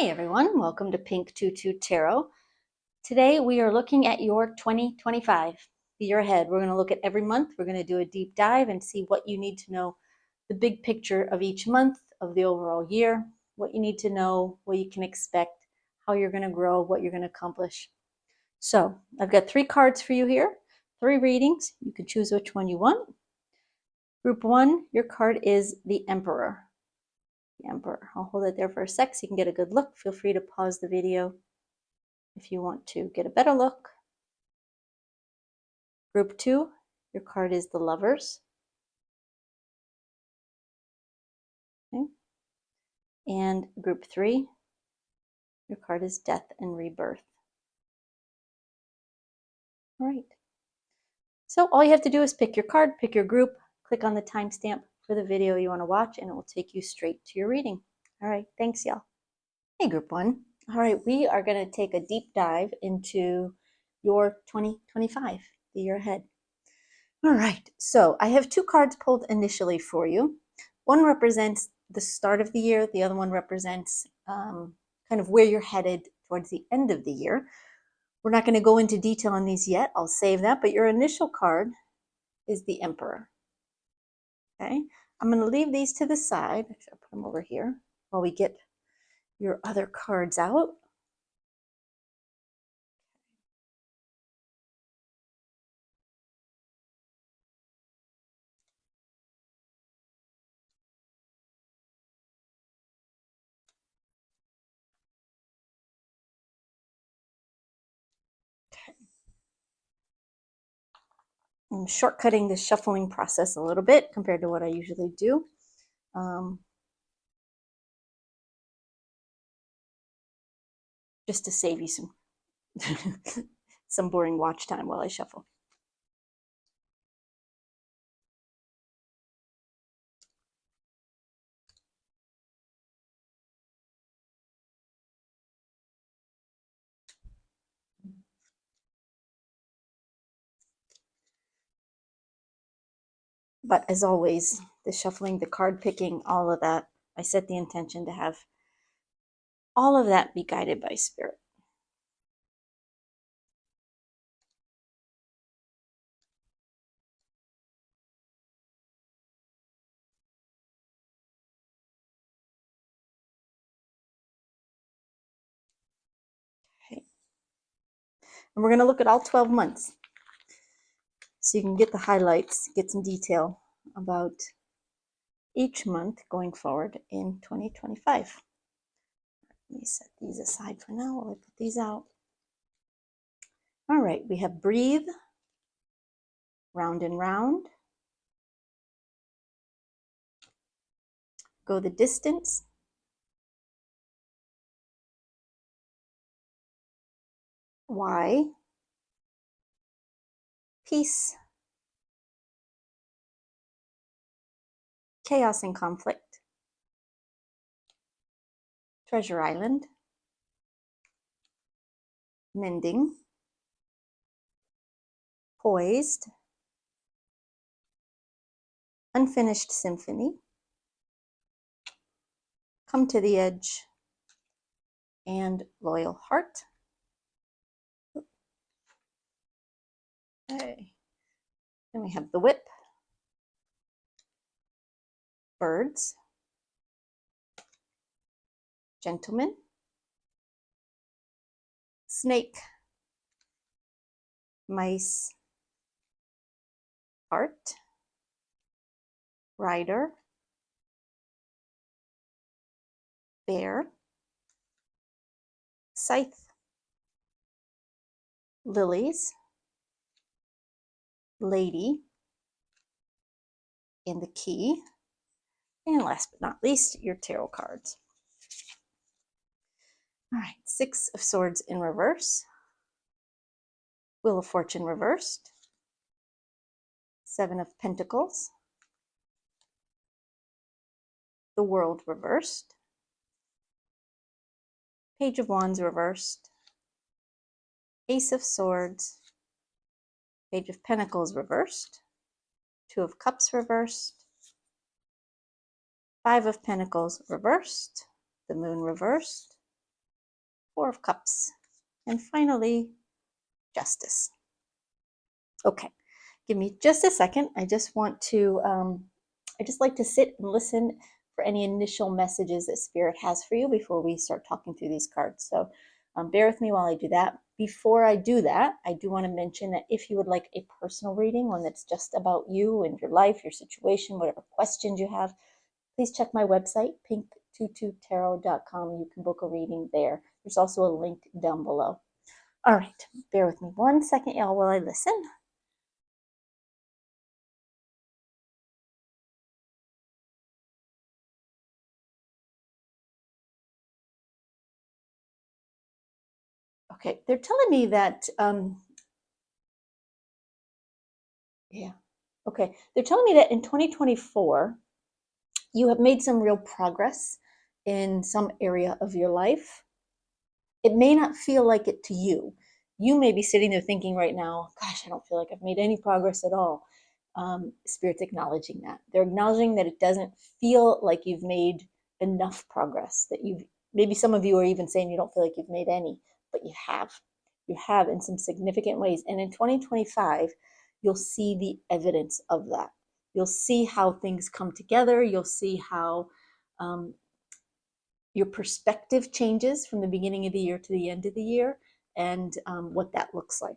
Hey everyone, welcome to Pink Tutu Tarot. Today we are looking at your 2025, the year ahead. We're going to look at every month. We're going to do a deep dive and see what you need to know, the big picture of each month, of the overall year, what you need to know, what you can expect, how you're going to grow, what you're going to accomplish. So I've got 3 cards for you here, 3 readings. You can choose which one you want. Group 1, your card is the Emperor. Emperor. I'll hold it there for a sec so you can get a good look. Feel free to pause the video if you want to get a better look. Group 2, your card is the Lovers. Okay. And group 3, your card is Death and Rebirth. All right. So all you have to do is pick your card, pick your group, click on the timestamp for the video you want to watch, and it will take you straight to your reading. All right, thanks y'all. Hey group 1. All right, we are going to take a deep dive into your 2025, the year ahead. All right, so I have 2 cards pulled initially for you. One represents the start of the year. The other one represents kind of where you're headed towards the end of the year. We're not going to go into detail on these yet. I'll save that, but your initial card is the Emperor. Okay, I'm going to leave these to the side. Actually, I'll put them over here while we get your other cards out. I'm shortcutting the shuffling process a little bit compared to what I usually do. Just to save you some boring watch time while I shuffle. But as always, the shuffling, the card picking, all of that, I set the intention to have all of that be guided by spirit. Okay. And we're going to look at all 12 months so you can get the highlights, get some detail about each month going forward in 2025. Let me set these aside for now while I put these out. All right, we have Breathe, Round and Round, Go the Distance, Why, Peace, Chaos and Conflict, Treasure Island, Mending, Poised, Unfinished Symphony, Come to the Edge, and Loyal Heart. Okay. Then we have the Whip, Birds, Gentleman, Snake, Mice, Heart, Rider, Bear, Scythe, Lilies, Lady, and the Key, and last but not least, your tarot cards. All right, 6 of Swords in reverse, Wheel of Fortune reversed, 7 of Pentacles, the World reversed, Page of Wands reversed, Ace of Swords, Page of Pentacles reversed, 2 of Cups reversed, 5 of Pentacles reversed, the Moon reversed, Four of Cups. And finally, Justice. Okay, give me just a second. I just want to, I just like to sit and listen for any initial messages that Spirit has for you before we start talking through these cards. So bear with me while I do that. Before I do that, I do want to mention that if you would like a personal reading, one that's just about you and your life, your situation, whatever questions you have, please check my website, pink22tarot.com. You can book a reading there. There's also a link down below. All right, bear with me 1 second, y'all, while I listen. Okay, they're telling me that, okay, they're telling me that in 2024, you have made some real progress in some area of your life. It may not feel like it to you. You may be sitting there thinking right now, gosh, I don't feel like I've made any progress at all. Spirit's acknowledging that. They're acknowledging that it doesn't feel like you've made enough progress, that you've, maybe some of you are even saying you don't feel like you've made any, but you have. You have in some significant ways. And in 2025, you'll see the evidence of that. You'll see how things come together. You'll see how your perspective changes from the beginning of the year to the end of the year, and what that looks like.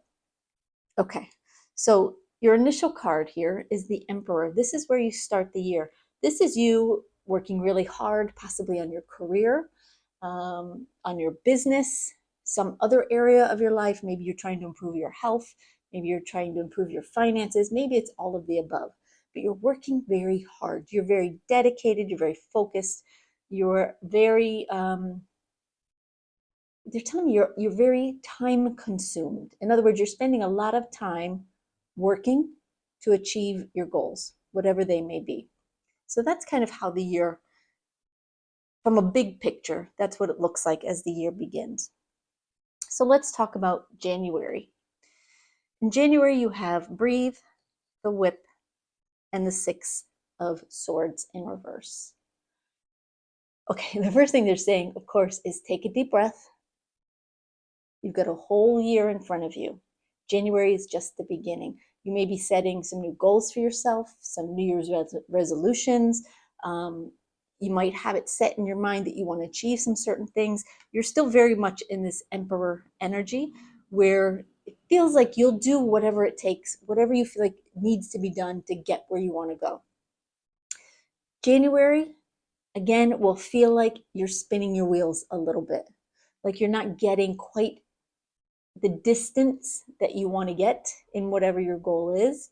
Okay, so your initial card here is the Emperor. This is where you start the year. This is you working really hard, possibly on your career, on your business, some other area of your life. Maybe you're trying to improve your health. Maybe you're trying to improve your finances. Maybe it's all of the above. But you're working very hard. You're very dedicated. You're very focused. You're very they're telling me you're very time consumed. In other words, you're spending a lot of time working to achieve your goals, whatever they may be. So that's kind of how the year, from a big picture, that's what it looks like as the year begins. So let's talk about January. In January, you have Breathe, the Whip, and the Six of Swords in reverse. Okay, the first thing they're saying, of course, is take a deep breath. You've got a whole year in front of you. January is just the beginning. You may be setting some new goals for yourself, some New Year's resolutions. You might have it set in your mind that you want to achieve some certain things. You're still very much in this Emperor energy where it feels like you'll do whatever it takes, whatever you feel like needs to be done to get where you want to go. January, again, will feel like you're spinning your wheels a little bit, like you're not getting quite the distance that you want to get in whatever your goal is.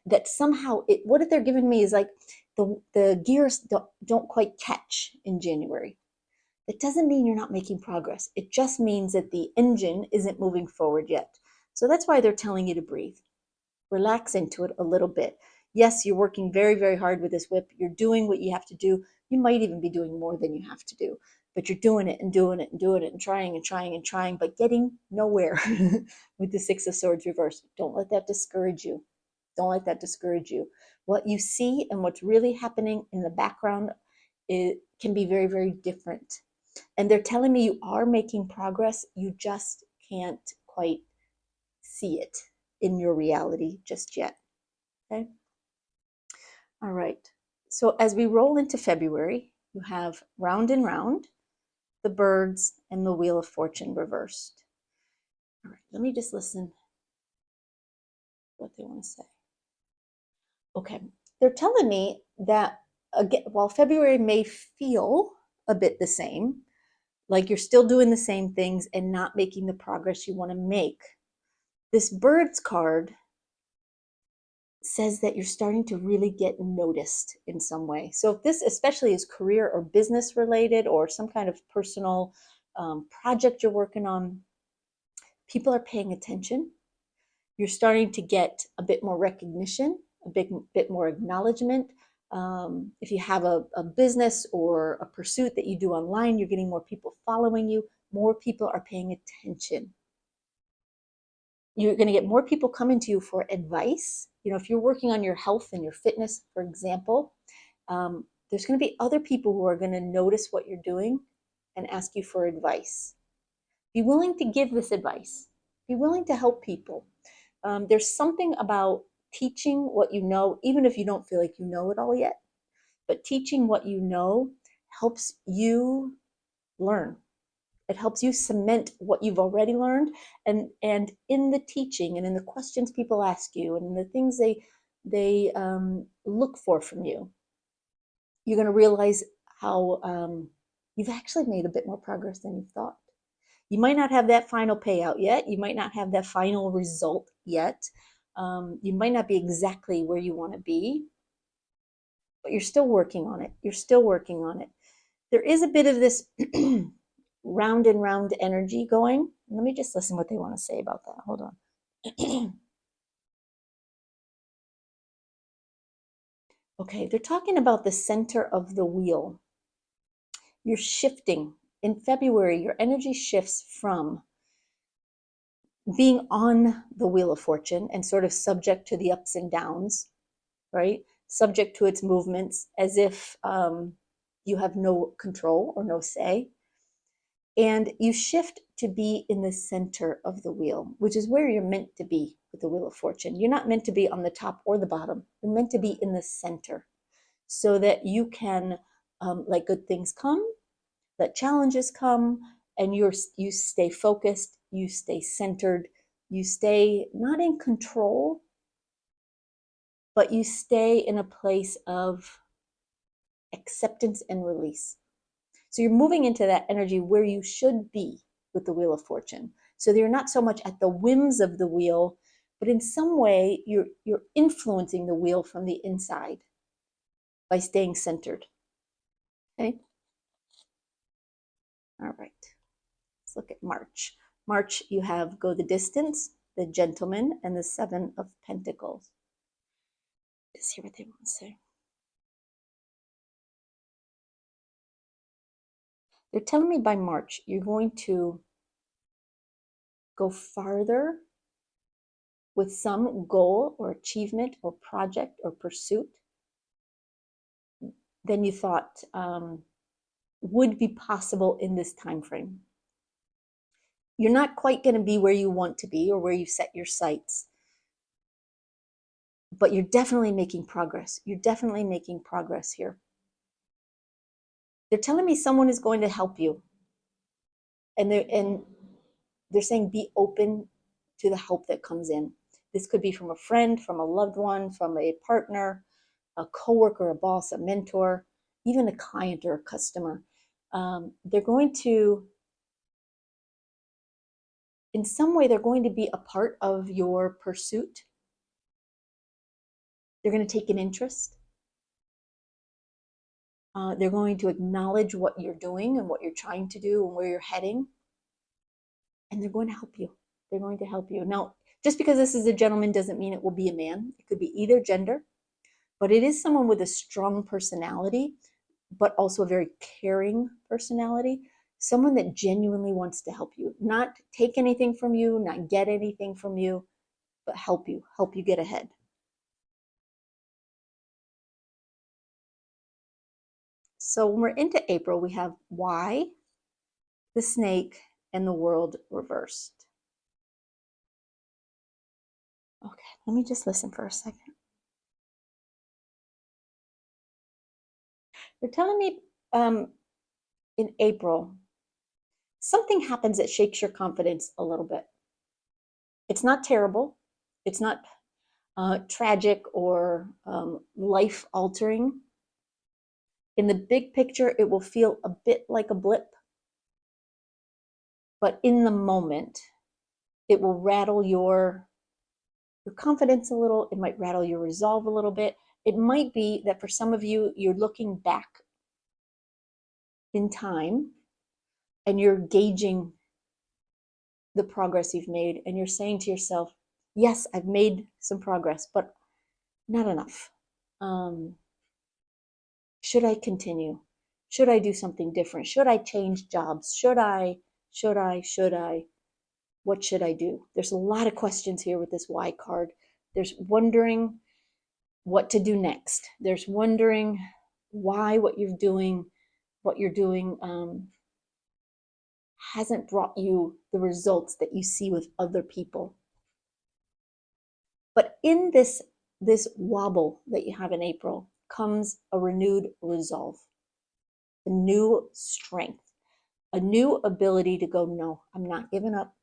That somehow what they're giving me is like the gears don't quite catch in January. It doesn't mean you're not making progress. It just means that the engine isn't moving forward yet. So that's why they're telling you to breathe. Relax into it a little bit. Yes, you're working very, very hard with this whip. You're doing what you have to do. You might even be doing more than you have to do, but you're doing it and doing it and doing it and trying and trying and trying, but getting nowhere with the Six of Swords reversed. Don't let that discourage you. Don't let that discourage you. What you see and what's really happening in the background, it can be very, very different. And they're telling me you are making progress. You just can't quite see it in your reality just yet. Okay. All right. So as we roll into February, you have Round and Round, the Birds, and the Wheel of Fortune reversed. All right. Let me just listen what they want to say. Okay. They're telling me that again, while February may feel a bit the same, like you're still doing the same things and not making the progress you want to make, this Birds card says that you're starting to really get noticed in some way. So if this especially is career or business related or some kind of personal project you're working on, people are paying attention. You're starting to get a bit more recognition, a bit more acknowledgement. If you have a business or a pursuit that you do online, you're getting more people following you. More people are paying attention. You're going to get more people coming to you for advice. You know, if you're working on your health and your fitness, for example, there's going to be other people who are going to notice what you're doing and ask you for advice. Be willing to give this advice. Be willing to help people. There's something about teaching what you know, even if you don't feel like you know it all yet, but teaching what you know helps you learn. It helps you cement what you've already learned. And in the teaching and in the questions people ask you and in the things they look for from you, you're going to realize how you've actually made a bit more progress than you thought. You might not have that final payout yet. You might not have that final result yet. You might not be exactly where you want to be, but you're still working on it. You're still working on it. There is a bit of this round and round energy going. Let me just listen what they want to say about that. Hold on. Okay, they're talking about the center of the wheel. You're shifting. In February, your energy shifts from being on the wheel of fortune and sort of subject to the ups and downs, right? Subject to its movements as if you have no control or no say. And you shift to be in the center of the wheel, which is where you're meant to be with the wheel of fortune. You're not meant to be on the top or the bottom. You're meant to be in the center so that you can let good things come, let challenges come, and you stay focused, you stay centered, you stay not in control, but you stay in a place of acceptance and release. So you're moving into that energy where you should be with the Wheel of Fortune. So you're not so much at the whims of the wheel, but in some way you're influencing the wheel from the inside by staying centered. Okay? All right. Let's look at March. March, you have Go the Distance, the Gentleman, and the Seven of Pentacles. Let's hear what they want to say. They're telling me by March, you're going to go farther with some goal or achievement or project or pursuit than you thought would be possible in this time frame. You're not quite going to be where you want to be or where you set your sights, but you're definitely making progress. You're definitely making progress here. They're telling me someone is going to help you, and they're saying be open to the help that comes in. This could be from a friend, from a loved one, from a partner, a coworker, a boss, a mentor, even a client or a customer. They're going to, in some way, they're going to be a part of your pursuit. They're going to take an interest. They're going to acknowledge what you're doing and what you're trying to do and where you're heading. And they're going to help you. They're going to help you. Now, just because this is a gentleman doesn't mean it will be a man. It could be either gender, but it is someone with a strong personality, but also a very caring personality. Someone that genuinely wants to help you, not take anything from you, not get anything from you, but help you get ahead. So when we're into April, we have why, the snake, and the world reversed. Okay, let me just listen for a second. They're telling me in April, something happens that shakes your confidence a little bit. It's not terrible. It's not tragic or life altering. In the big picture, it will feel a bit like a blip. But in the moment, it will rattle your confidence a little. It might rattle your resolve a little bit. It might be that for some of you, you're looking back in time and you're gauging the progress you've made and you're saying to yourself, yes, I've made some progress, but not enough. Should I continue? Should I do something different? Should I change jobs? Should I? What should I do? There's a lot of questions here with this why card. There's wondering what to do next. There's wondering why what you're doing hasn't brought you the results that you see with other people. But in this wobble that you have in April comes a renewed resolve, a new strength, a new ability to go, no, I'm not giving up.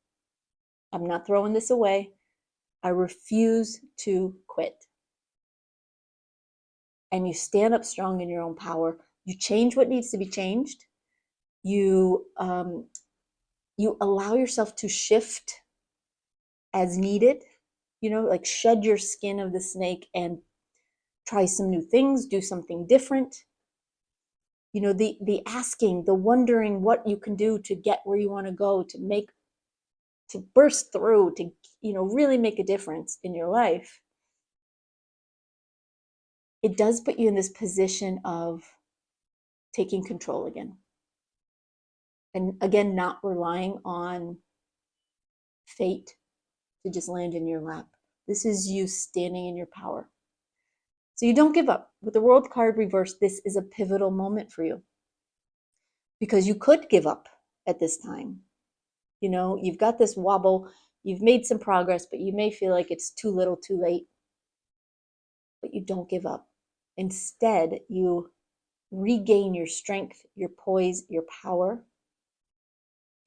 I'm not throwing this away. I refuse to quit. And you stand up strong in your own power. You change what needs to be changed. You allow yourself to shift as needed, like shed your skin of the snake and try some new things, do something different. The asking, the wondering what you can do to get where you want to go, to burst through, to really make a difference in your life. It does put you in this position of taking control again. And again, not relying on fate to just land in your lap. This is you standing in your power. So you don't give up. With the World card reversed, this is a pivotal moment for you. Because you could give up at this time. You've got this wobble, you've made some progress, but you may feel like it's too little, too late. But you don't give up. Instead, you regain your strength, your poise, your power,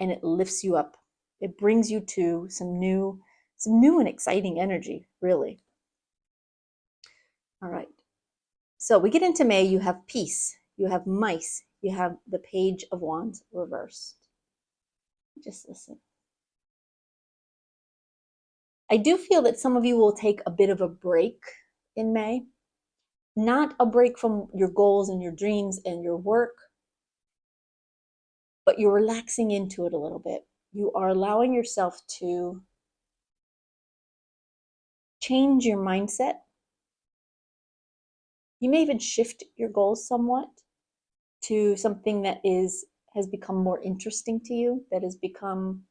and it lifts you up. It brings you to some new and exciting energy, really. All right. So we get into May, you have peace, you have mice, you have the Page of Wands reversed. Just listen. I do feel that some of you will take a bit of a break in May. Not a break from your goals and your dreams and your work, but you're relaxing into it a little bit. You are allowing yourself to change your mindset. You may even shift your goals somewhat to something that has become more interesting to you, that has become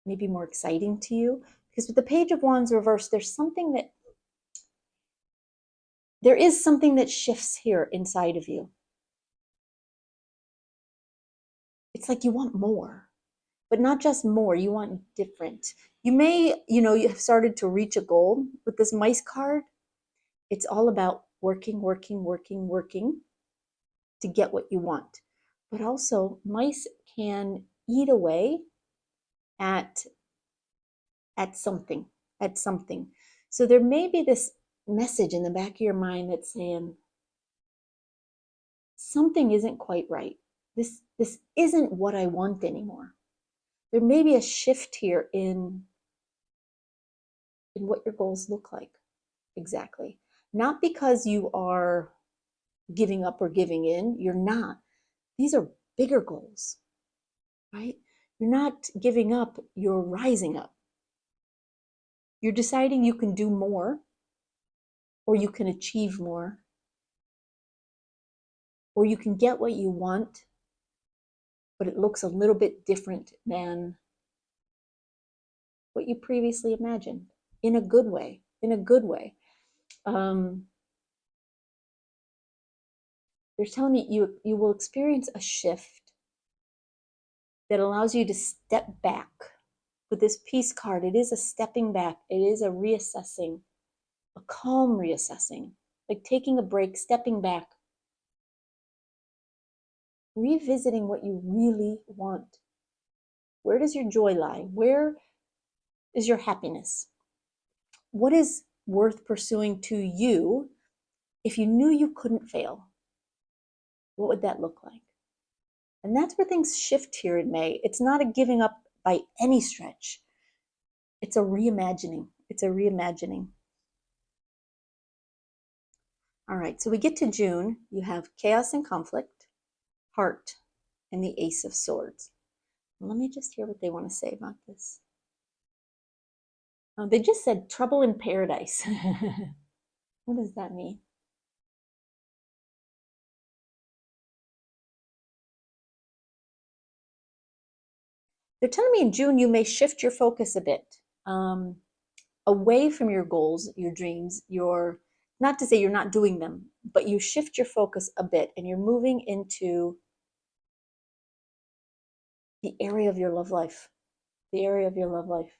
maybe more exciting to you. Because with the Page of Wands reversed, there is something that shifts here inside of you. It's like you want more, but not just more, you want different. You may, you have started to reach a goal with this mice card. It's all about working to get what you want. But also, mice can eat away at something. So there may be this message in the back of your mind that's saying, something isn't quite right. This isn't what I want anymore. There may be a shift here in what your goals look like exactly. Not because you are giving up or giving in. You're not. These are bigger goals, right? You're not giving up. You're rising up. You're deciding you can do more, or you can achieve more, or you can get what you want, but it looks a little bit different than what you previously imagined, in a good way. They're telling me you will experience a shift that allows you to step back. With this peace card, it is a stepping back. It is a reassessing, a calm reassessing, like taking a break, stepping back, revisiting what you really want. Where does your joy lie? Where is your happiness? What is worth pursuing to you? If you knew you couldn't fail, what would that look like? And that's where things shift here in May. It's not a giving up by any stretch. It's a reimagining. All right, so we get to June. You have chaos and conflict, heart, and the Ace of Swords. Let me just hear what they want to say about this. They just said trouble in paradise. What does that mean? They're telling me in June you may shift your focus a bit away from your goals, your dreams, not to say you're not doing them, but you shift your focus a bit and you're moving into the area of your love life, the area of your love life,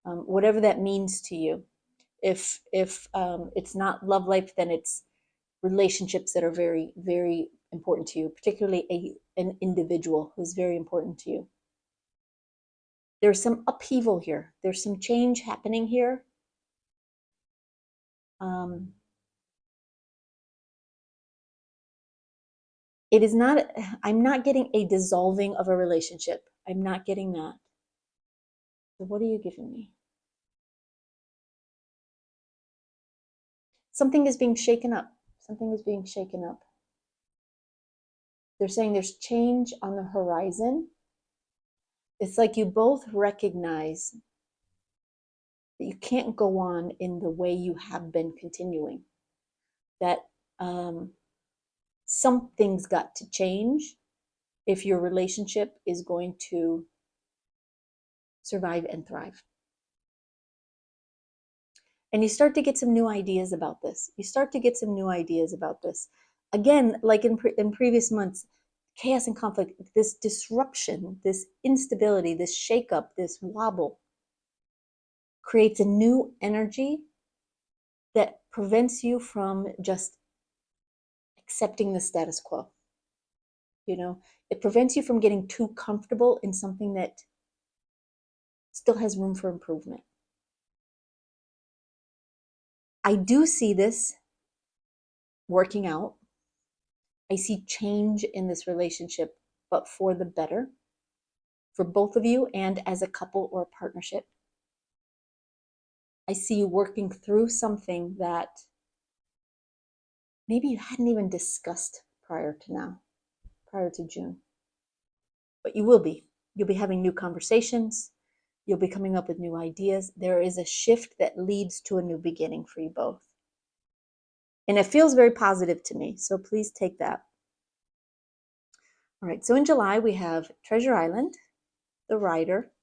whatever that means to you. If it's not love life, then it's relationships that are very, very important to you, particularly an individual who's very important to you. There's some upheaval here. There's some change happening here. It is not, I'm not getting a dissolving of a relationship. I'm not getting that. So what are you giving me? Something is being shaken up. Something is being shaken up. They're saying there's change on the horizon. It's like you both recognize that you can't go on in the way you have been continuing. That something's got to change if your relationship is going to survive and thrive. And you start to get some new ideas about this. You start to get some new ideas about this. Again, like in previous months, chaos and conflict, this disruption, this instability, this shakeup, this wobble creates a new energy that prevents you from just accepting the status quo. You know, it prevents you from getting too comfortable in something that still has room for improvement. I do see this working out. I see change in this relationship, but for the better, for both of you and as a couple or a partnership. I see you working through something that maybe you hadn't even discussed prior to now, prior to June. But you will be. You'll be having new conversations. You'll be coming up with new ideas. There is a shift that leads to a new beginning for you both. And it feels very positive to me, so please take that. All right, so in July, we have Treasure Island, the Rider,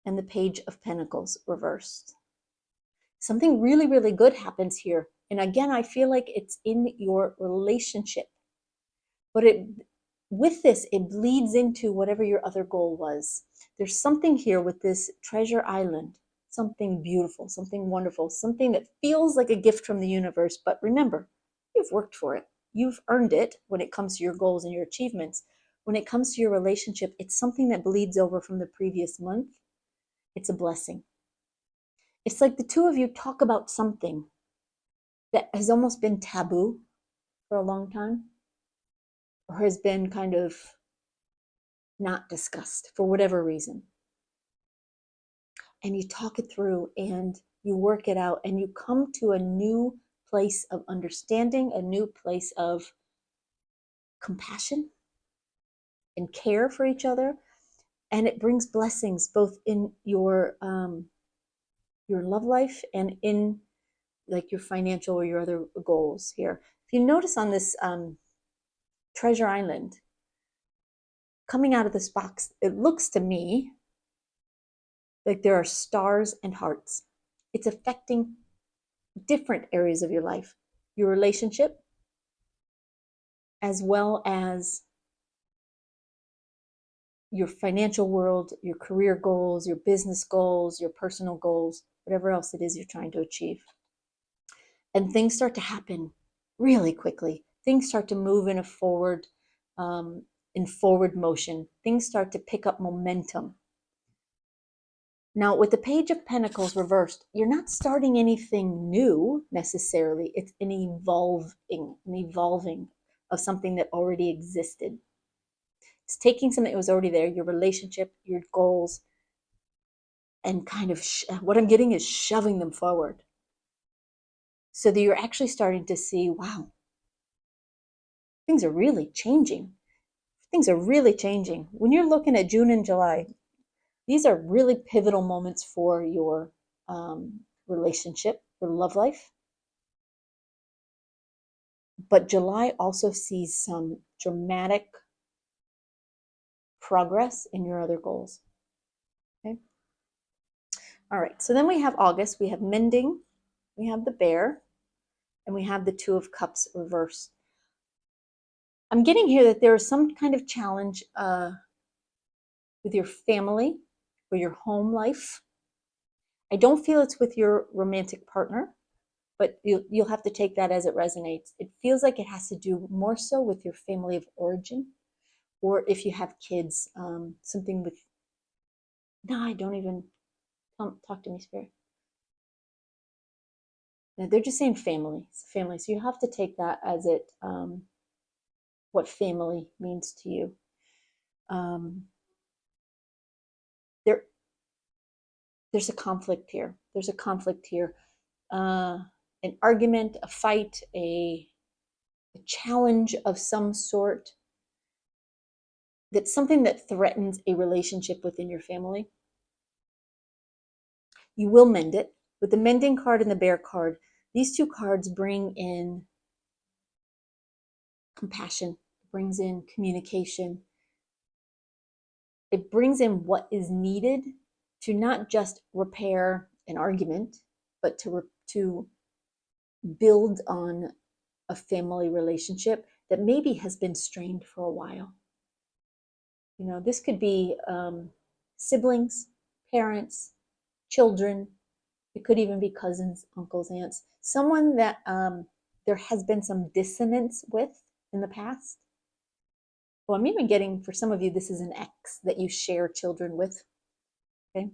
and the Page of Pentacles reversed. Something really, really good happens here. And again, I feel like it's in your relationship. But with this, it bleeds into whatever your other goal was. There's something here with this Treasure Island, something beautiful, something wonderful, something that feels like a gift from the universe. But remember, you've worked for it. You've earned it when it comes to your goals and your achievements. When it comes to your relationship, it's something that bleeds over from the previous month. It's a blessing. It's like the two of you talk about something that has almost been taboo for a long time, or has been kind of not discussed for whatever reason. And you talk it through and you work it out and you come to a new place of understanding, a new place of compassion and care for each other. And it brings blessings both in your love life and in like your financial or your other goals here. If you notice on this Treasure Island, coming out of this box, it looks to me like there are stars and hearts. It's affecting different areas of your life, your relationship, as well as your financial world, your career goals, your business goals, your personal goals, whatever else it is you're trying to achieve. And things start to happen really quickly. Things start to move in forward motion. Things start to pick up momentum. Now, with the Page of Pentacles reversed, you're not starting anything new necessarily. It's an evolving of something that already existed. It's taking something that was already there, your relationship, your goals, and kind of what I'm getting is shoving them forward. So that you're actually starting to see, wow, things are really changing. Things are really changing. When you're looking at June and July, these are really pivotal moments for your relationship, your love life. But July also sees some dramatic progress in your other goals. Okay. All right. So then we have August. We have Mending. We have the Bear. And we have the Two of Cups reversed. I'm getting here that there is some kind of challenge with your family or your home life. I don't feel it's with your romantic partner, but you'll have to take that as it resonates. It feels like it has to do more so with your family of origin, or if you have kids, something with, no, I don't even, talk to me, Spirit. No, they're just saying family, family. So you have to take that as it, what family means to you. Um, there, there's a conflict here. There's a conflict here. An argument, a fight, a challenge of some sort. That's something that threatens a relationship within your family. You will mend it. With the mending card and the bear card, these two cards bring in compassion, brings in communication. It brings in what is needed to not just repair an argument, but to build on a family relationship that maybe has been strained for a while. You know, this could be siblings, parents, children. It could even be cousins, uncles, aunts. Someone that there has been some dissonance with in the past. Well, I'm even getting, for some of you, this is an ex that you share children with. Okay.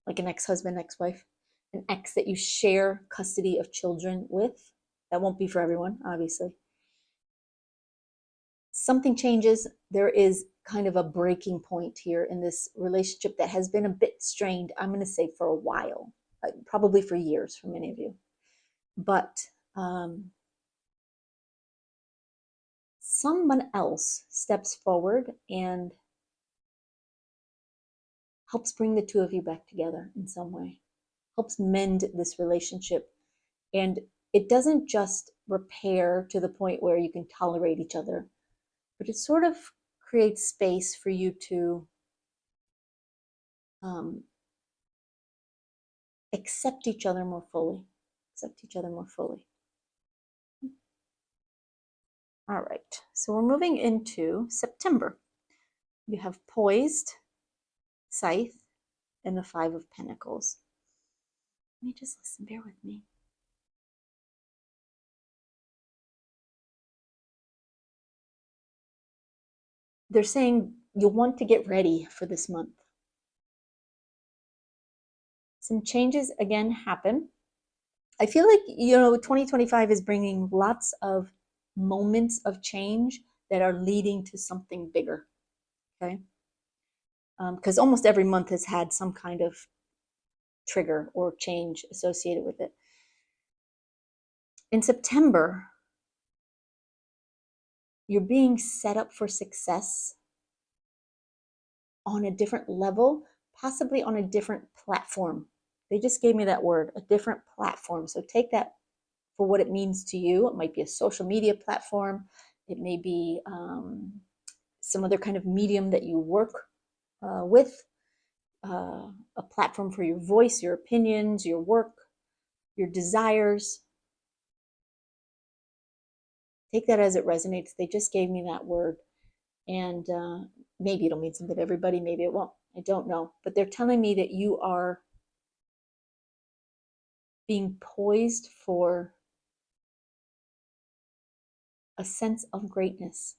Like an ex-husband, ex-wife, an ex that you share custody of children with. That won't be for everyone, obviously. Something changes. There is kind of a breaking point here in this relationship that has been a bit strained, I'm going to say, for a while, probably for years for many of you. But someone else steps forward and helps bring the two of you back together in some way, helps mend this relationship. And it doesn't just repair to the point where you can tolerate each other, but it sort of creates space for you to accept each other more fully. Accept each other more fully. All right, so we're moving into September. You have Poised, Scythe, and the Five of Pentacles. Let me just listen, bear with me. They're saying you'll want to get ready for this month. Some changes again happen. I feel like, 2025 is bringing lots of moments of change that are leading to something bigger. Okay. Because almost every month has had some kind of trigger or change associated with it. In September, you're being set up for success on a different level, possibly on a different platform. They just gave me that word, a different platform. So take that for what it means to you. It might be a social media platform. It may be some other kind of medium that you work with, a platform for your voice, your opinions, your work, your desires. Take that as it resonates. They just gave me that word. And maybe it'll mean something to everybody. Maybe it won't. I don't know. But they're telling me that you are being poised for a sense of greatness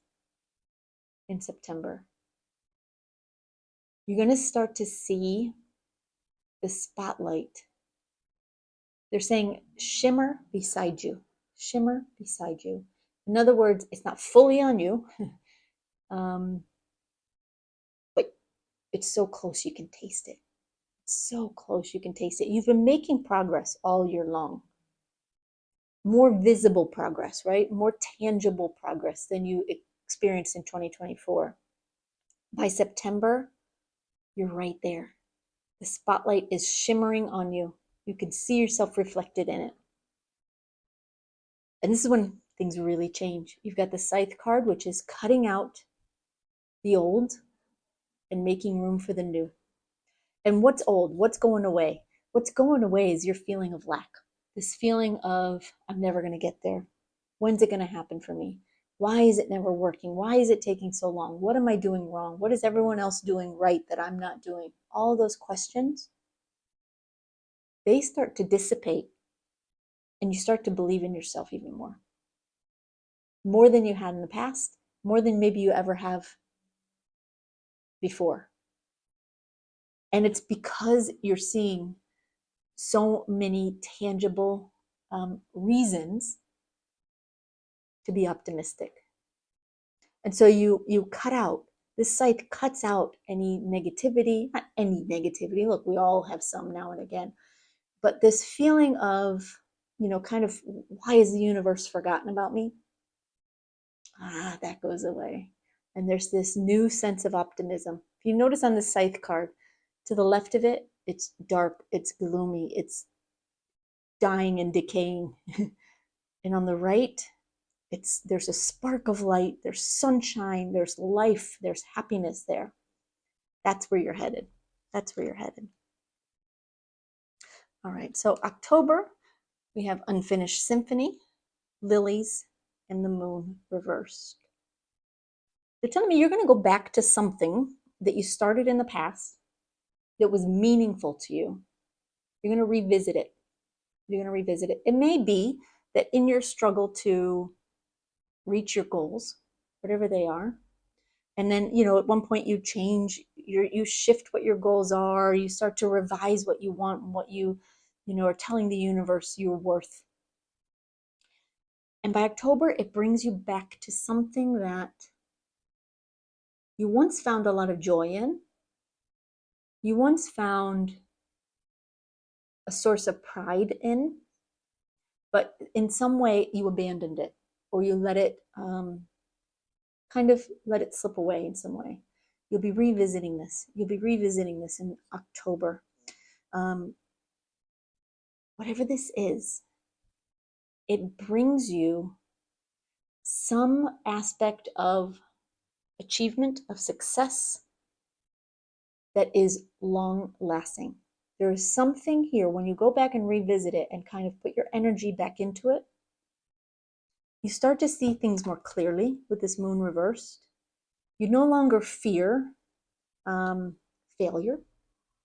in September. You're going to start to see the spotlight. They're saying shimmer beside you, shimmer beside you. In other words, it's not fully on you, but it's so close you can taste it. It's so close you can taste it. You've been making progress all year long. More visible progress, right? More tangible progress than you experienced in 2024. By September, you're right there. The spotlight is shimmering on you. You can see yourself reflected in it. And this is when things really change. You've got the Scythe card, which is cutting out the old and making room for the new. And what's old? What's going away? What's going away is your feeling of lack. This feeling of, I'm never going to get there. When's it going to happen for me? Why is it never working? Why is it taking so long? What am I doing wrong? What is everyone else doing right that I'm not doing? All of those questions, they start to dissipate, and you start to believe in yourself even more than you had in the past, more than maybe you ever have before. And it's because you're seeing so many tangible reasons to be optimistic. And so you cut out, this site cuts out any negativity, not any negativity. Look, we all have some now and again, but this feeling of, kind of, why is the universe forgotten about me? That goes away. And there's this new sense of optimism. If you notice on the scythe card, to the left of it, it's dark, it's gloomy, it's dying and decaying. And on the right, there's a spark of light, there's sunshine, there's life, there's happiness there. That's where you're headed. That's where you're headed. All right, so October, we have Unfinished Symphony, Lilies, and the Moon reversed. They're telling me you're going to go back to something that you started in the past that was meaningful to you. You're going to revisit it. You're going to revisit it. It may be that in your struggle to reach your goals, whatever they are, and then, at one point you change, you shift what your goals are, you start to revise what you want and what you are telling the universe you're worth. And by October, it brings you back to something that you once found a lot of joy in. You once found a source of pride in, but in some way you abandoned it, or you let it kind of let it slip away in some way. You'll be revisiting this. You'll be revisiting this in October. Whatever this is, it brings you some aspect of achievement, of success that is long lasting. There is something here when you go back and revisit it and kind of put your energy back into it, you start to see things more clearly with this moon reversed. You no longer fear failure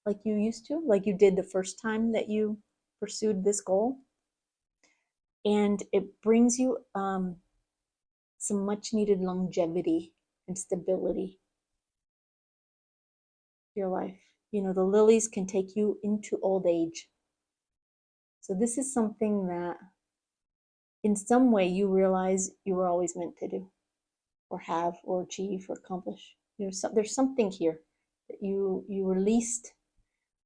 like you used to, like you did the first time that you pursued this goal. And it brings you some much needed longevity and stability to your life. The lilies can take you into old age. So this is something that in some way you realize you were always meant to do or have or achieve or accomplish. There's something here that you released.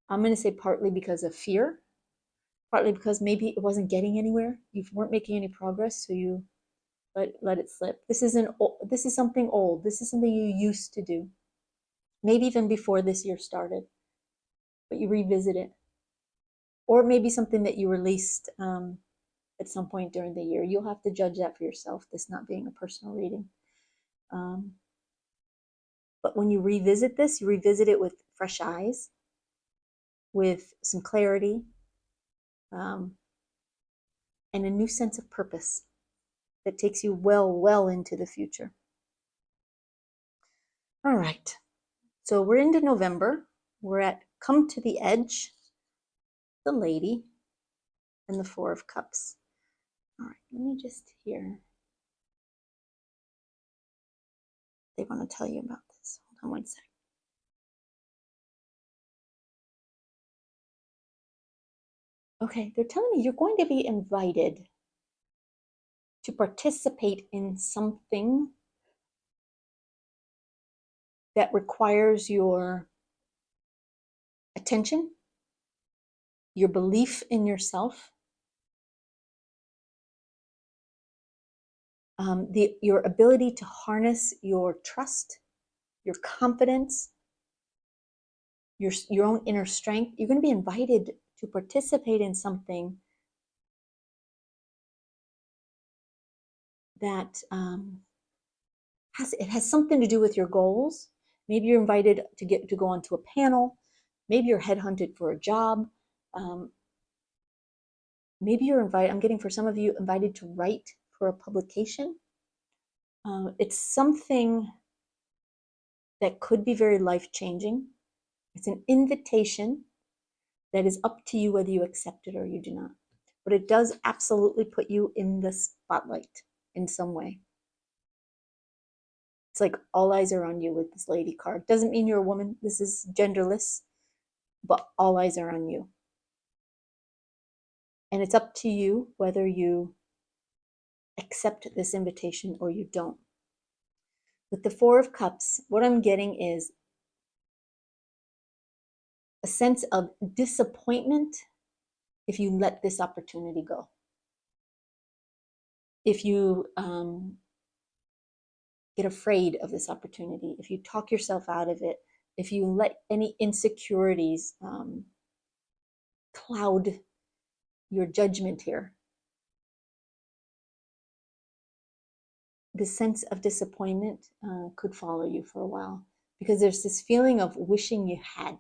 I'm going to say partly because of fear, partly because maybe it wasn't getting anywhere. You weren't making any progress, so you let it slip. This is something old. This is something you used to do, maybe even before this year started, but you revisit it. Or maybe something that you released at some point during the year. You'll have to judge that for yourself, this not being a personal reading. But when you revisit this, you revisit it with fresh eyes, with some clarity, and a new sense of purpose that takes you well into the future. All right, so we're into November. We're at Come to the Edge, the Lady, and the Four of Cups. All right, let me just hear. They want to tell you about this. Hold on one sec. Okay, they're telling me you're going to be invited to participate in something that requires your attention, your belief in yourself, your ability to harness your trust, your confidence, your own inner strength. You're going to be invited to participate in something that has something to do with your goals. Maybe you're invited to go onto a panel. Maybe you're headhunted for a job. Maybe you're invited, I'm getting for some of you, invited to write for a publication. It's something that could be very life-changing. It's an invitation that is up to you whether you accept it or you do not. But it does absolutely put you in the spotlight in some way. It's like all eyes are on you with this lady card. Doesn't mean you're a woman. This is genderless, but all eyes are on you. And it's up to you whether you accept this invitation or you don't. With the Four of Cups, what I'm getting is a sense of disappointment if you let this opportunity go. If you get afraid of this opportunity, if you talk yourself out of it, if you let any insecurities cloud your judgment here, the sense of disappointment could follow you for a while, because there's this feeling of wishing you had,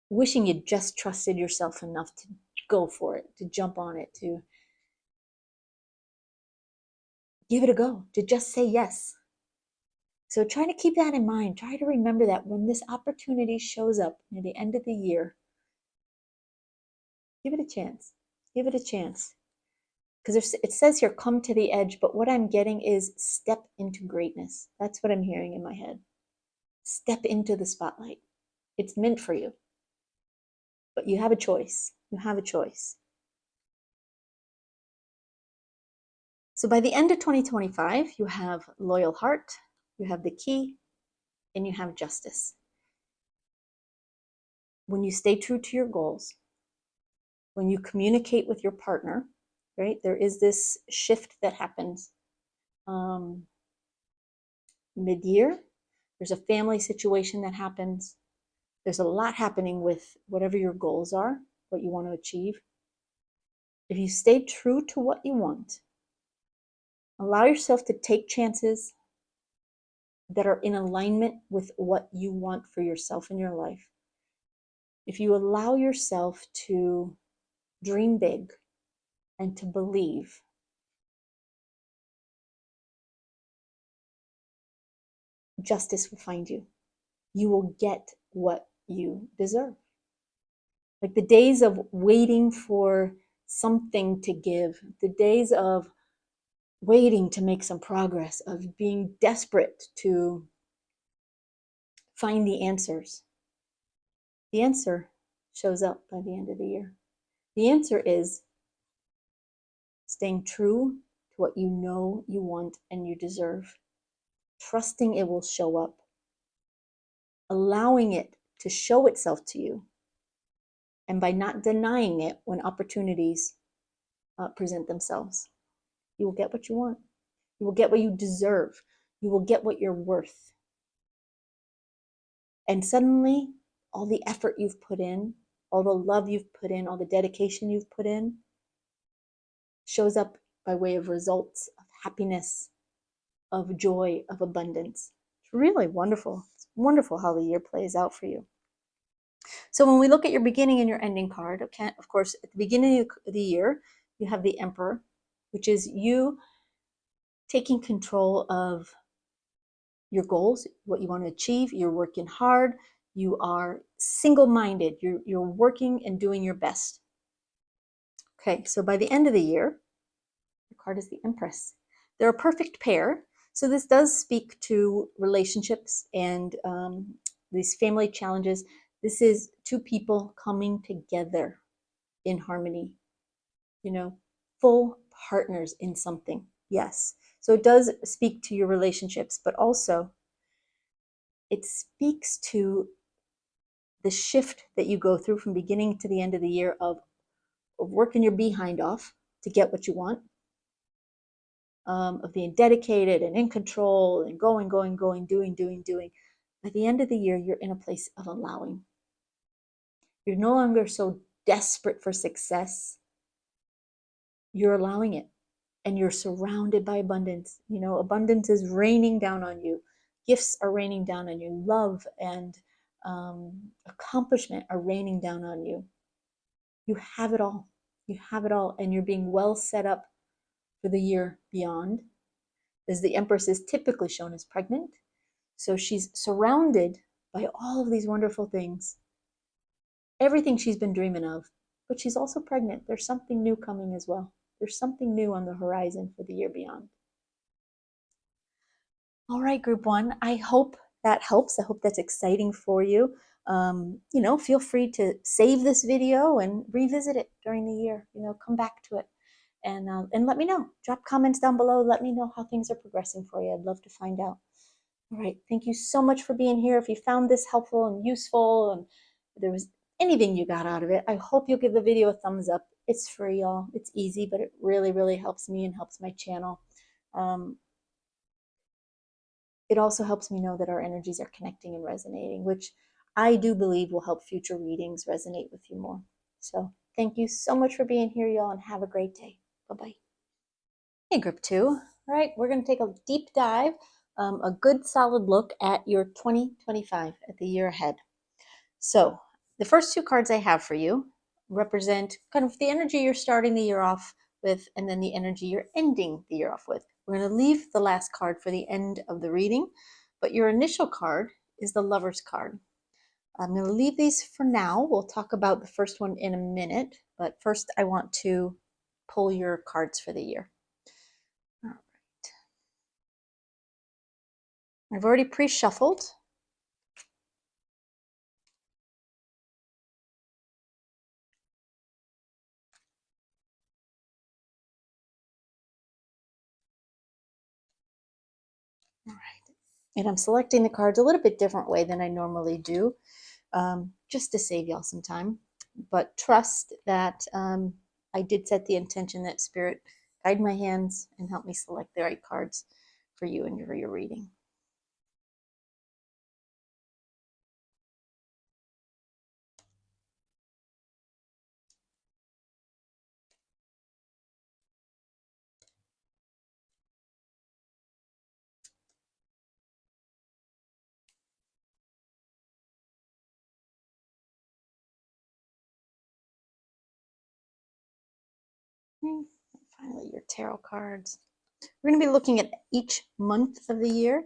wishing you just trusted yourself enough to go for it, to jump on it, to give it a go, to just say yes. So try to keep that in mind. Try to remember that when this opportunity shows up near the end of the year, give it a chance. Give it a chance. Because it says here, come to the edge, but what I'm getting is step into greatness. That's what I'm hearing in my head. Step into the spotlight. It's meant for you. But you have a choice. You have a choice. So by the end of 2025, you have loyal heart, you have the key, and you have justice. When you stay true to your goals, when you communicate with your partner, right, there is this shift that happens mid-year. There's a family situation that happens. There's a lot happening with whatever your goals are, what you want to achieve. If you stay true to what you want, allow yourself to take chances that are in alignment with what you want for yourself in your life. If you allow yourself to dream big and to believe, justice will find you. You will get what you deserve. Like the days of waiting for something to give, the days of waiting to make some progress, of being desperate to find the answers. The answer shows up by the end of the year. The answer is staying true to what you know you want and you deserve, trusting it will show up, allowing it to show itself to you, and by not denying it when opportunities present themselves. You will get what you want. You will get what you deserve. You will get what you're worth. And suddenly, all the effort you've put in, all the love you've put in, all the dedication you've put in, shows up by way of results of happiness, of joy, of abundance. It's really wonderful. It's wonderful how the year plays out for you. So when we look at your beginning and your ending card, okay, of course, at the beginning of the year, you have the Emperor, which is you taking control of your goals, what you want to achieve. You're working hard. You are single-minded. You're working and doing your best. Okay, so by the end of the year, your card is the Empress. They're a perfect pair. So this does speak to relationships and these family challenges. This is two people coming together in harmony, full partners in something. Yes. So it does speak to your relationships, but also it speaks to the shift that you go through from beginning to the end of the year of working your behind off to get what you want, of being dedicated and in control and going, doing. By the end of the year, you're in a place of allowing. You're no longer so desperate for success. You're allowing it, and you're surrounded by abundance. Abundance is raining down on you. Gifts are raining down on you. Love and accomplishment are raining down on you. You have it all. You have it all, and you're being well set up for the year beyond. as the Empress is typically shown as pregnant. So she's surrounded by all of these wonderful things, everything she's been dreaming of, but she's also pregnant. There's something new coming as well. There's something new on the horizon for the year beyond. All right, group one, I hope that helps. I hope that's exciting for you. Feel free to save this video and revisit it during the year. Come back to it and let me know. Drop comments down below. Let me know how things are progressing for you. I'd love to find out. All right, thank you so much for being here. If you found this helpful and useful and there was anything you got out of it, I hope you'll give the video a thumbs up. It's free, y'all. It's easy, but it really, really helps me and helps my channel. It also helps me know that our energies are connecting and resonating, which I do believe will help future readings resonate with you more. So thank you so much for being here, y'all, and have a great day. Bye-bye. Hey, group two. All right, we're going to take a deep dive, a good solid look at your 2025, at the year ahead. So the first two cards I have for you represent kind of the energy you're starting the year off with, and then the energy you're ending the year off with. We're going to leave the last card for the end of the reading, but your initial card is the Lover's card. I'm going to leave these for now. We'll talk about the first one in a minute, but first I want to pull your cards for the year. All right. I've already pre-shuffled. All right. And I'm selecting the cards a little bit different way than I normally do, just to save y'all some time. But trust that I did set the intention that Spirit guide my hands and help me select the right cards for you and for your reading. And finally, your tarot cards. We're going to be looking at each month of the year.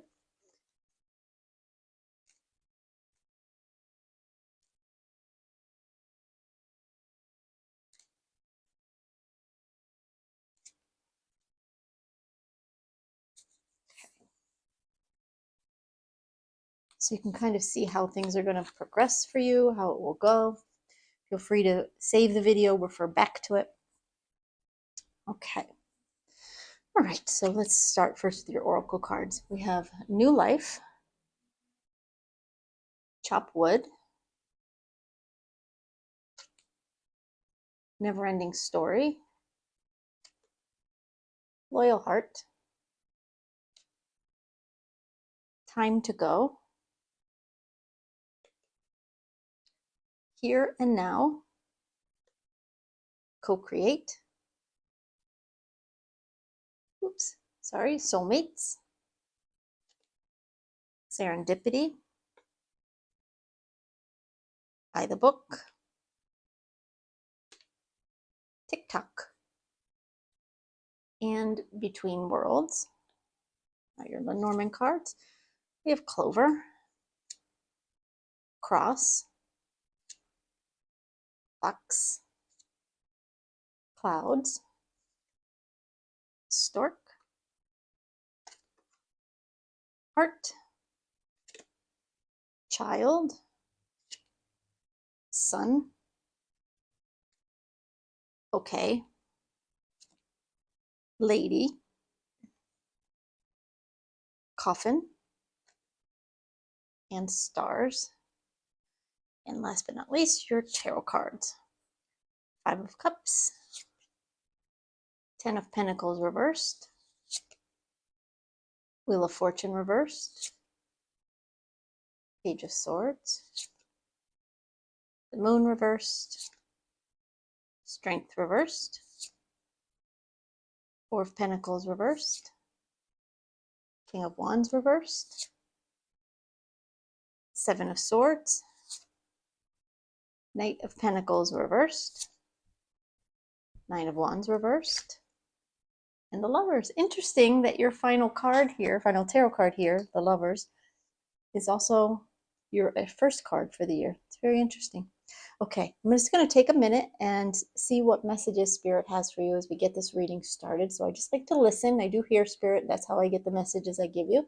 So you can kind of see how things are going to progress for you, how it will go. Feel free to save the video, refer back to it. Okay. All right, so let's start first with your oracle cards. We have New Life, Chop Wood, Never Ending Story, Loyal Heart, Time to Go, Here and Now, Co-Create, Soulmates, Serendipity, By the Book, TikTok, and Between Worlds. Now your Lenormand cards. We have Clover, Cross, Fox, Clouds, Stork, Heart, Child, Sun, Okay, Lady, Coffin, and Stars. And last but not least, your tarot cards. 5 of Cups, 10 of Pentacles reversed, Wheel of Fortune reversed, Page of Swords, the Moon reversed, Strength reversed, 4 of Pentacles reversed, King of Wands reversed, 7 of Swords, Knight of Pentacles reversed, 9 of Wands reversed, and the Lovers. Interesting that your final card here, final tarot card here, the Lovers, is also your first card for the year. It's very interesting. Okay, I'm just going to take a minute and see what messages Spirit has for you as we get this reading started. So I just like to listen. I do hear Spirit. That's how I get the messages I give you.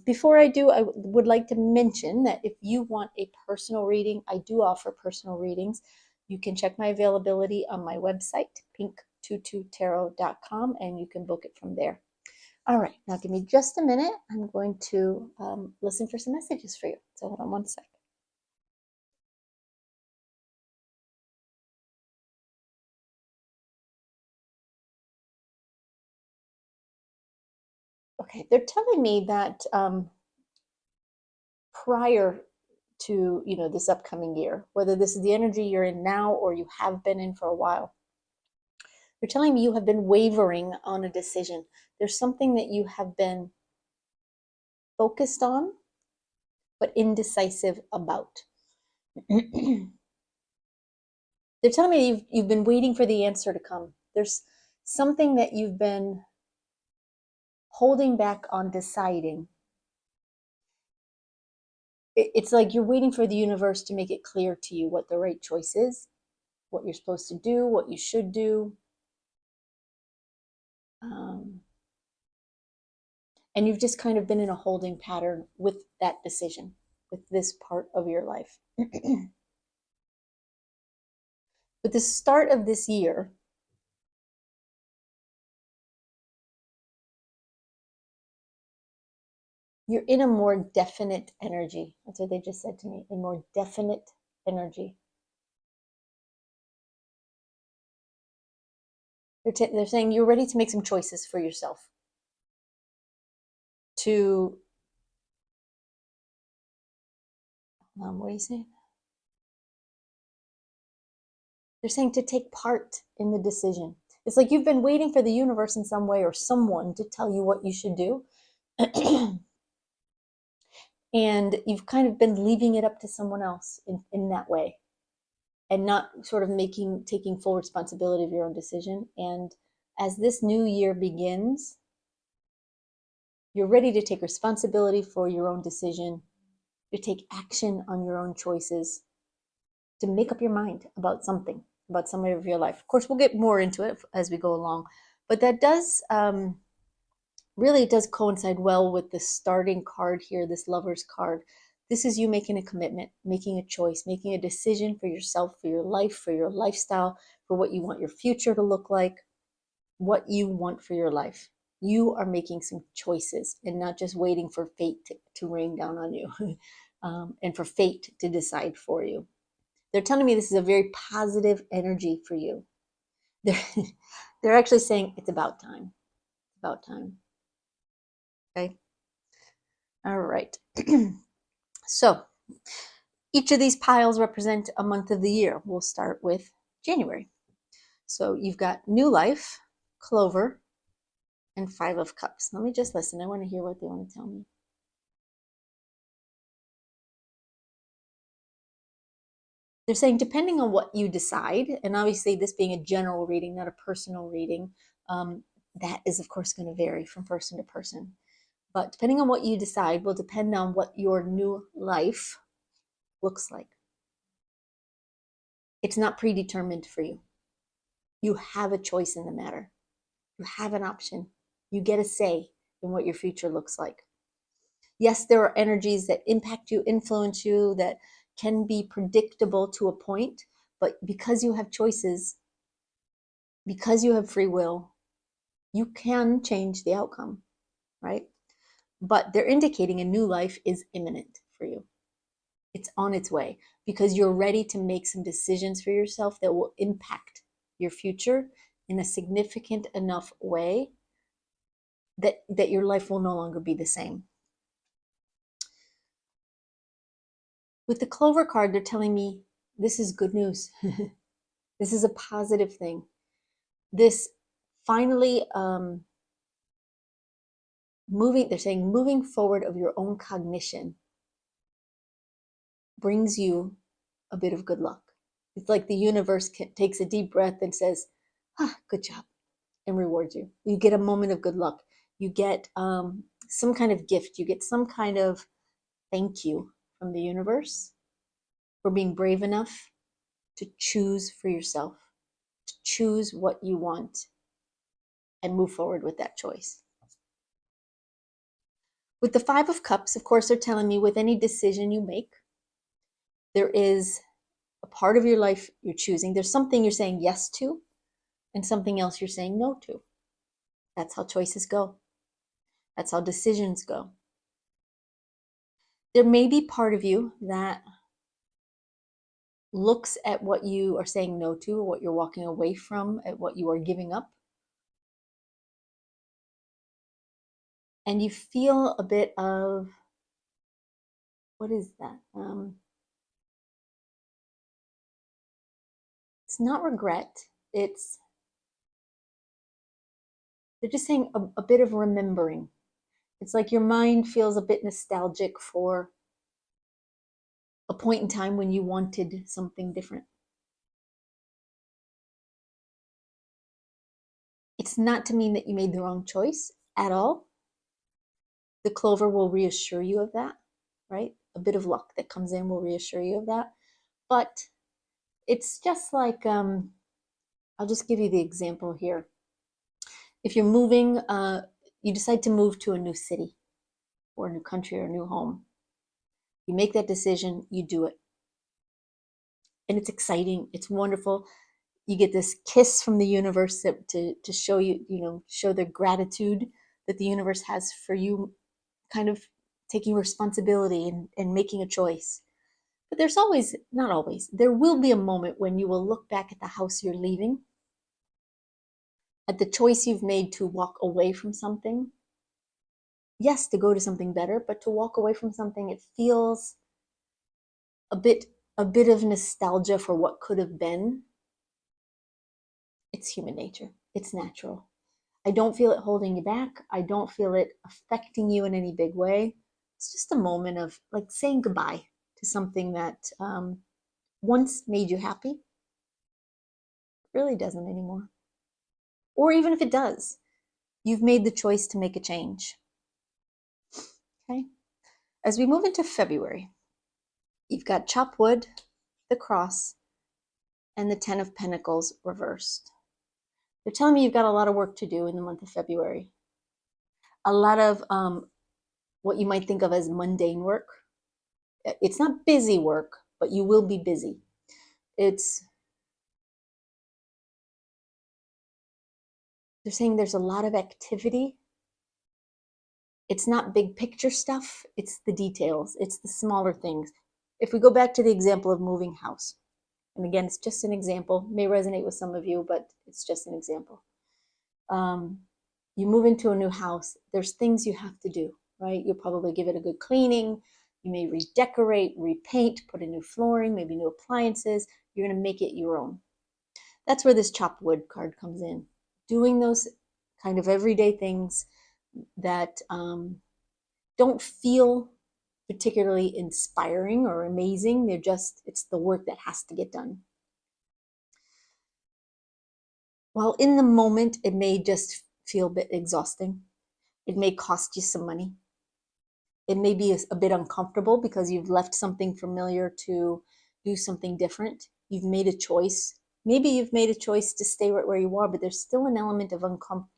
Before I do, I would like to mention that if you want a personal reading, I do offer personal readings. You can check my availability on my website, pink22tarot.com, and you can book it from there. All right, now give me just a minute. I'm going to listen for some messages for you. So hold on one sec. Okay, they're telling me that prior to this upcoming year, whether this is the energy you're in now or you have been in for a while, they're telling me you have been wavering on a decision. There's something that you have been focused on, but indecisive about. They're telling me you've been waiting for the answer to come. There's something that you've been holding back on deciding. It's like you're waiting for the universe to make it clear to you what the right choice is, what you're supposed to do, what you should do. And you've just kind of been in a holding pattern with that decision, with this part of your life. With the start of this year, you're in a more definite energy. That's what they just said to me, a more definite energy. They're saying you're ready to make some choices for yourself. What are you saying? They're saying to take part in the decision. It's like you've been waiting for the universe in some way or someone to tell you what you should do. And you've kind of been leaving it up to someone else in that way and not sort of taking full responsibility of your own decision. And as this new year begins, you're ready to take responsibility for your own decision, to take action on your own choices, to make up your mind about something, about some area of your life. Of course, we'll get more into it as we go along, but that does really does coincide well with the starting card here, this Lover's card. This is you making a commitment, making a choice, making a decision for yourself, for your life, for your lifestyle, for what you want your future to look like, what you want for your life. You are making some choices and not just waiting for fate to rain down on you and for fate to decide for you. They're telling me this is a very positive energy for you. They're actually saying it's about time. It's about time. Okay. All right. So each of these piles represent a month of the year. We'll start with January. So you've got New Life, Clover, and Five of Cups. Let me just listen. I want to hear what they want to tell me. They're saying depending on what you decide, and obviously this being a general reading, not a personal reading, that is of course going to vary from person to person. But depending on what you decide will depend on what your new life looks like. It's not predetermined for you. You have a choice in the matter. You have an option. You get a say in what your future looks like. Yes, there are energies that impact you, influence you, that can be predictable to a point, but because you have choices, because you have free will, you can change the outcome, right? But they're indicating a new life is imminent for you. It's on its way because you're ready to make some decisions for yourself that will impact your future in a significant enough way that your life will no longer be the same. With the Clover card, they're telling me this is good news. This is a positive thing. This finally they're saying moving forward of your own cognition brings you a bit of good luck. It's like the universe takes a deep breath and says, good job. and rewards you. You get a moment of good luck. You get some kind of gift. You get some kind of thank you from the universe for being brave enough to choose for yourself, to choose what you want and move forward with that choice. With the Five of Cups, of course, they're telling me with any decision you make, there is a part of your life you're choosing. There's something you're saying yes to and something else you're saying no to. That's how choices go. That's how decisions go. There may be part of you that looks at what you are saying no to, or what you're walking away from, at what you are giving up, and you feel a bit of, what is that? It's not regret. It's, they're just saying a bit of remembering. It's like your mind feels a bit nostalgic for a point in time when you wanted something different. It's not to mean that you made the wrong choice at all. The clover will reassure you of that, right? A bit of luck that comes in will reassure you of that. But it's just like, I'll just give you the example here. If you're moving, you decide to move to a new city or a new country or a new home. You make that decision, you do it. And it's exciting, it's wonderful. You get this kiss from the universe to show you, show the gratitude that the universe has for you, kind of taking responsibility and making a choice. But there's always, not always, there will be a moment when you will look back at the house you're leaving, at the choice you've made to walk away from something. Yes, to go to something better, but to walk away from something, it feels a bit of nostalgia for what could have been. It's human nature. It's natural. I don't feel it holding you back. I don't feel it affecting you in any big way. It's just a moment of like saying goodbye to something that once made you happy. It really doesn't anymore. Or even if it does, you've made the choice to make a change. Okay. As we move into February, you've got chop wood, the cross, and the 10 of Pentacles reversed. They're telling me you've got a lot of work to do in the month of February. A lot of what you might think of as mundane work. It's not busy work, but you will be busy. They're saying there's a lot of activity. It's not big picture stuff. It's the details. It's the smaller things. If we go back to the example of moving house, and again, it's just an example, may resonate with some of you, but it's just an example. You move into a new house, there's things you have to do, right? You'll probably give it a good cleaning. You may redecorate, repaint, put in new flooring, maybe new appliances. You're going to make it your own. That's where this chopped wood card comes in. Doing those kind of everyday things that don't feel particularly inspiring or amazing. It's the work that has to get done. While in the moment, it may just feel a bit exhausting. It may cost you some money. It may be a bit uncomfortable because you've left something familiar to do something different. You've made a choice. Maybe you've made a choice to stay right where you are, but there's still an element of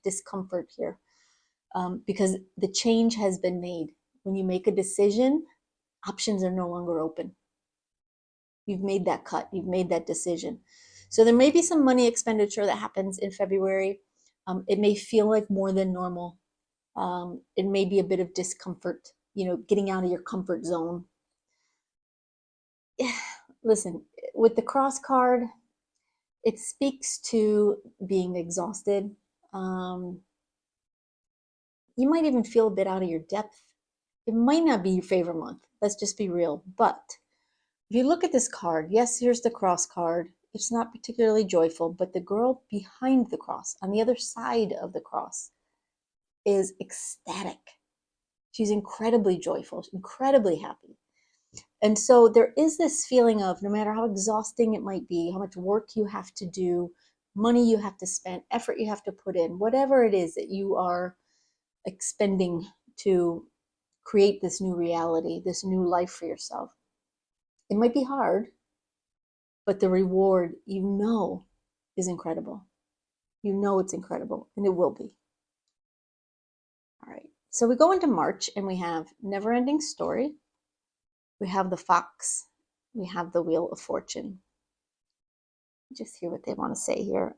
discomfort here because the change has been made. When you make a decision, options are no longer open. You've made that cut. You've made that decision. So there may be some money expenditure that happens in February. It may feel like more than normal. It may be a bit of discomfort, getting out of your comfort zone. Listen, with the cross card, it speaks to being exhausted. You might even feel a bit out of your depth. It might not be your favorite month. Let's just be real. But if you look at this card, yes, here's the cross card. It's not particularly joyful, but the girl behind the cross, on the other side of the cross, is ecstatic. She's incredibly joyful, incredibly happy. And so there is this feeling of no matter how exhausting it might be, how much work you have to do, money you have to spend, effort you have to put in, whatever it is that you are expending to create this new reality, this new life for yourself. It might be hard, but the reward, is incredible. You know it's incredible, and it will be. All right. So we go into March, and we have Never Ending Story. We have the Fox. We have the Wheel of Fortune. Just hear what they want to say here.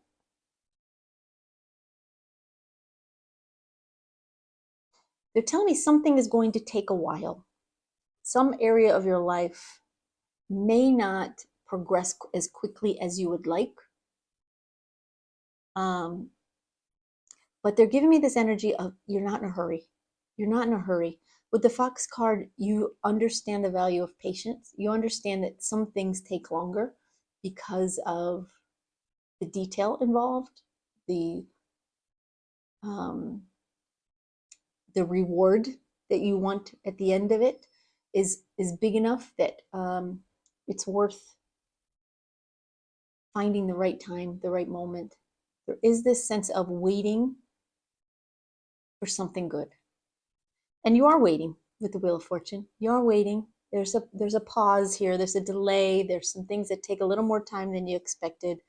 They're telling me something is going to take a while. Some area of your life may not progress as quickly as you would like. But they're giving me this energy of you're not in a hurry. You're not in a hurry. With the Fox card, you understand the value of patience. You understand that some things take longer because of the detail involved, the reward that you want at the end of it is big enough that it's worth finding the right time, the right moment. There is this sense of waiting for something good. And you are waiting with the Wheel of Fortune. You are waiting. There's a pause here. There's a delay. There's some things that take a little more time than you expected.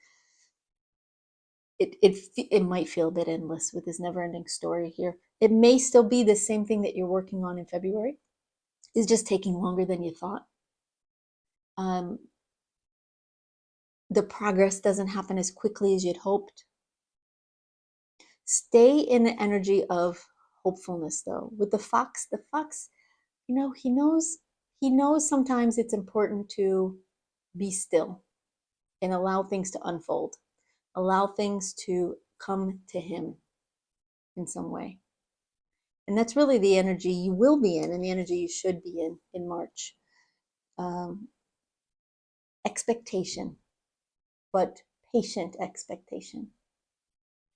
It might feel a bit endless with this never-ending story here. It may still be the same thing that you're working on in February. It's just taking longer than you thought. The progress doesn't happen as quickly as you'd hoped. Stay in the energy of hopefulness, though. With the fox, he knows sometimes it's important to be still and allow things to unfold, allow things to come to him in some way. And that's really the energy you will be in and the energy you should be in March. Expectation, but patient expectation.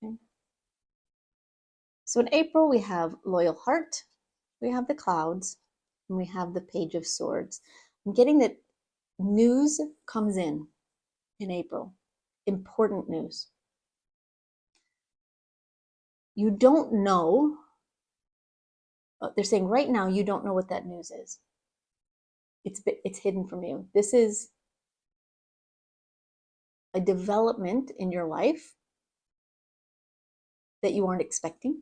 Okay? So in April, we have Loyal Heart, we have the Clouds, and we have the Page of Swords. I'm getting that news comes in April. Important news. You don't know. They're saying right now you don't know what that news is. It's hidden from you. This is a development in your life that you aren't expecting.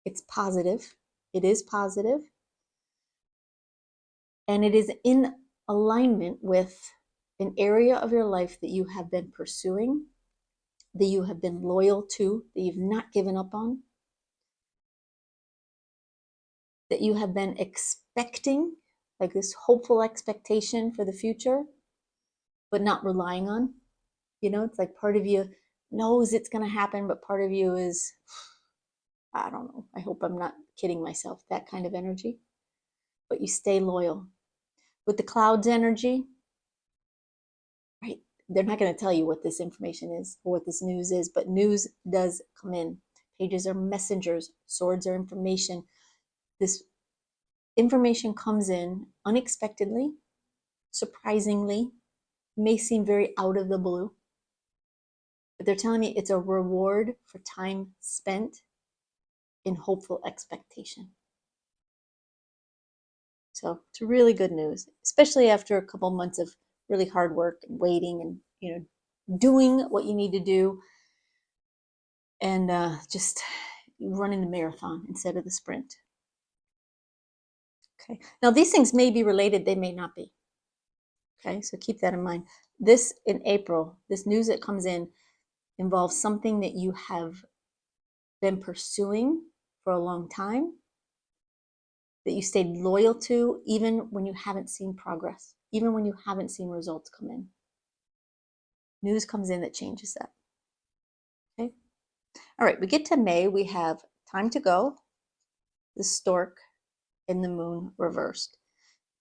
It's positive. It is positive. And it is in alignment with an area of your life that you have been pursuing, that you have been loyal to, that you've not given up on, that you have been expecting, like this hopeful expectation for the future, but not relying on. It's like part of you knows it's going to happen, but part of you is, I don't know, I hope I'm not kidding myself, that kind of energy. But you stay loyal. With the Clouds energy, right? They're not going to tell you what this information is or what this news is, but news does come in. Pages are messengers, swords are information. This information comes in unexpectedly, surprisingly, may seem very out of the blue, but they're telling me it's a reward for time spent in hopeful expectation. So it's really good news, especially after a couple months of really hard work and waiting and doing what you need to do and just running the marathon instead of the sprint. Okay. Now these things may be related, they may not be. Okay, so keep that in mind. This in April, this news that comes in involves something that you have been pursuing for a long time, that you stayed loyal to even when you haven't seen progress, even when you haven't seen results come in. News comes in that changes that. Okay. All right, we get to May, we have Time to Go, the Stork, and the Moon reversed.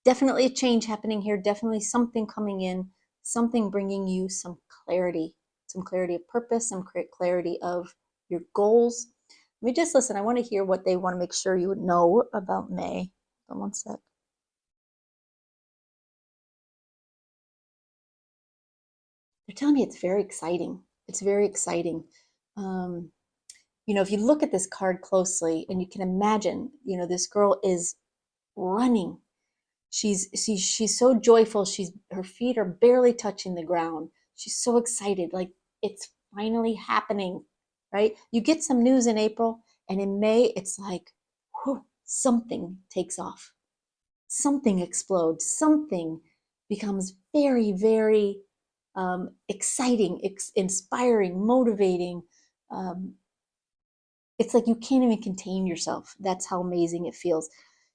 Definitely a change happening here, definitely something coming in, something bringing you some clarity of purpose, some clarity of your goals. Let me just listen. I want to hear what they want to make sure you would know about May. Hold on one sec. They're telling me it's very exciting. It's very exciting. If you look at this card closely and you can imagine, this girl is running. She's so joyful. Her feet are barely touching the ground. She's so excited, like it's finally happening, right? You get some news in April, and in May it's like, whew, something takes off, something explodes, something becomes very, very exciting, inspiring, motivating. Um, it's like you can't even contain yourself. That's how amazing it feels.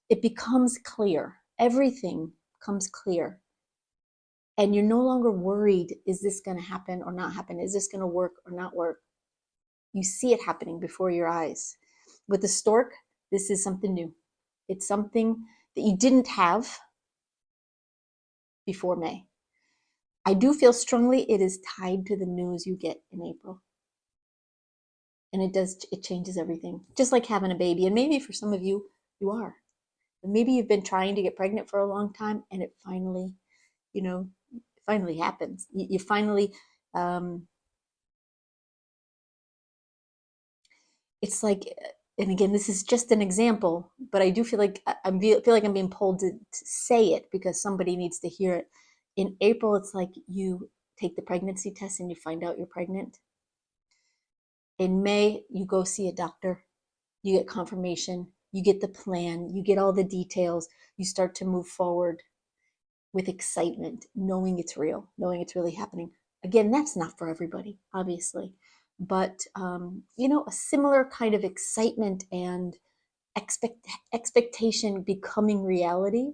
It becomes clear. Everything becomes clear. And you're no longer worried, is this going to happen or not happen? Is this going to work or not work? You see it happening before your eyes. With the stork, this is something new. It's something that you didn't have before May. I do feel strongly it is tied to the news you get in April. And it changes everything. Just like having a baby. And maybe for some of you, you are. And maybe you've been trying to get pregnant for a long time, and it finally, finally happens. You finally, it's like, and again, this is just an example, but I do feel like I'm being pulled to say it because somebody needs to hear it. In April, it's like you take the pregnancy test and you find out you're pregnant. In May, you go see a doctor, you get confirmation, you get the plan, you get all the details, you start to move forward with excitement, knowing it's real, knowing it's really happening. Again, that's not for everybody, obviously, but a similar kind of excitement and expectation becoming reality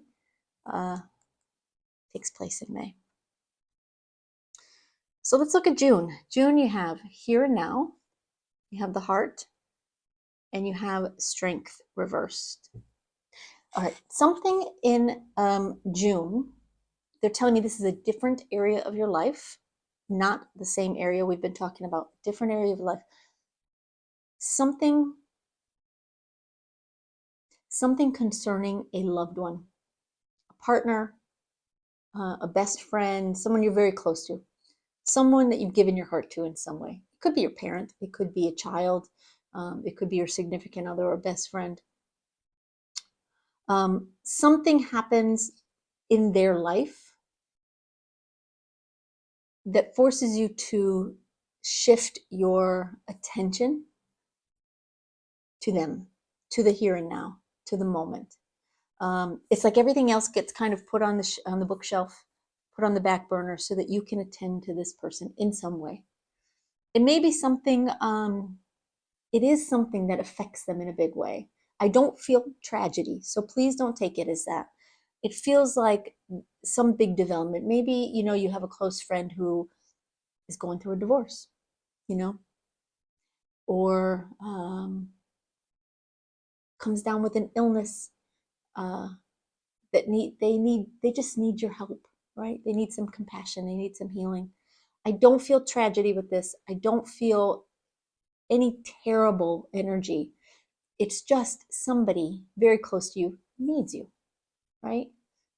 takes place in May. So let's look at June. June, you have here and now, you have the heart, and you have strength reversed. All right, something in June, they're telling me this is a different area of your life, not the same area we've been talking about, different area of life. Something concerning a loved one, a partner, a best friend, someone you're very close to, someone that you've given your heart to in some way. It could be your parent, it could be a child, it could be your significant other or best friend. Something happens in their life that forces you to shift your attention to them, to the here and now, to the moment. It's like everything else gets kind of put on the bookshelf, put on the back burner so that you can attend to this person in some way. It may be something, it is something that affects them in a big way. I don't feel tragedy, so please don't take it as that. It feels like some big development. Maybe, you have a close friend who is going through a divorce, or comes down with an illness that they just need your help, right? They need some compassion, they need some healing. I don't feel tragedy with this. I don't feel any terrible energy. It's just somebody very close to you needs you, right?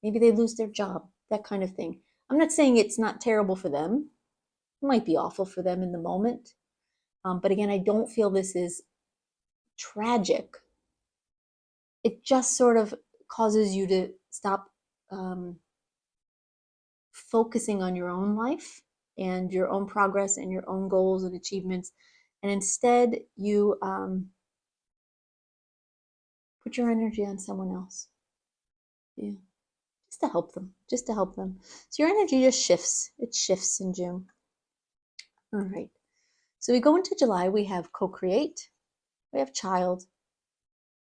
Maybe they lose their job, that kind of thing. I'm not saying it's not terrible for them. It might be awful for them in the moment. But again, I don't feel this is tragic. It just sort of causes you to stop focusing on your own life and your own progress and your own goals and achievements. And instead, you put your energy on someone else. Yeah. Just to help them, So your energy just shifts. It shifts in June. All right. So we go into July, we have co-create, we have child,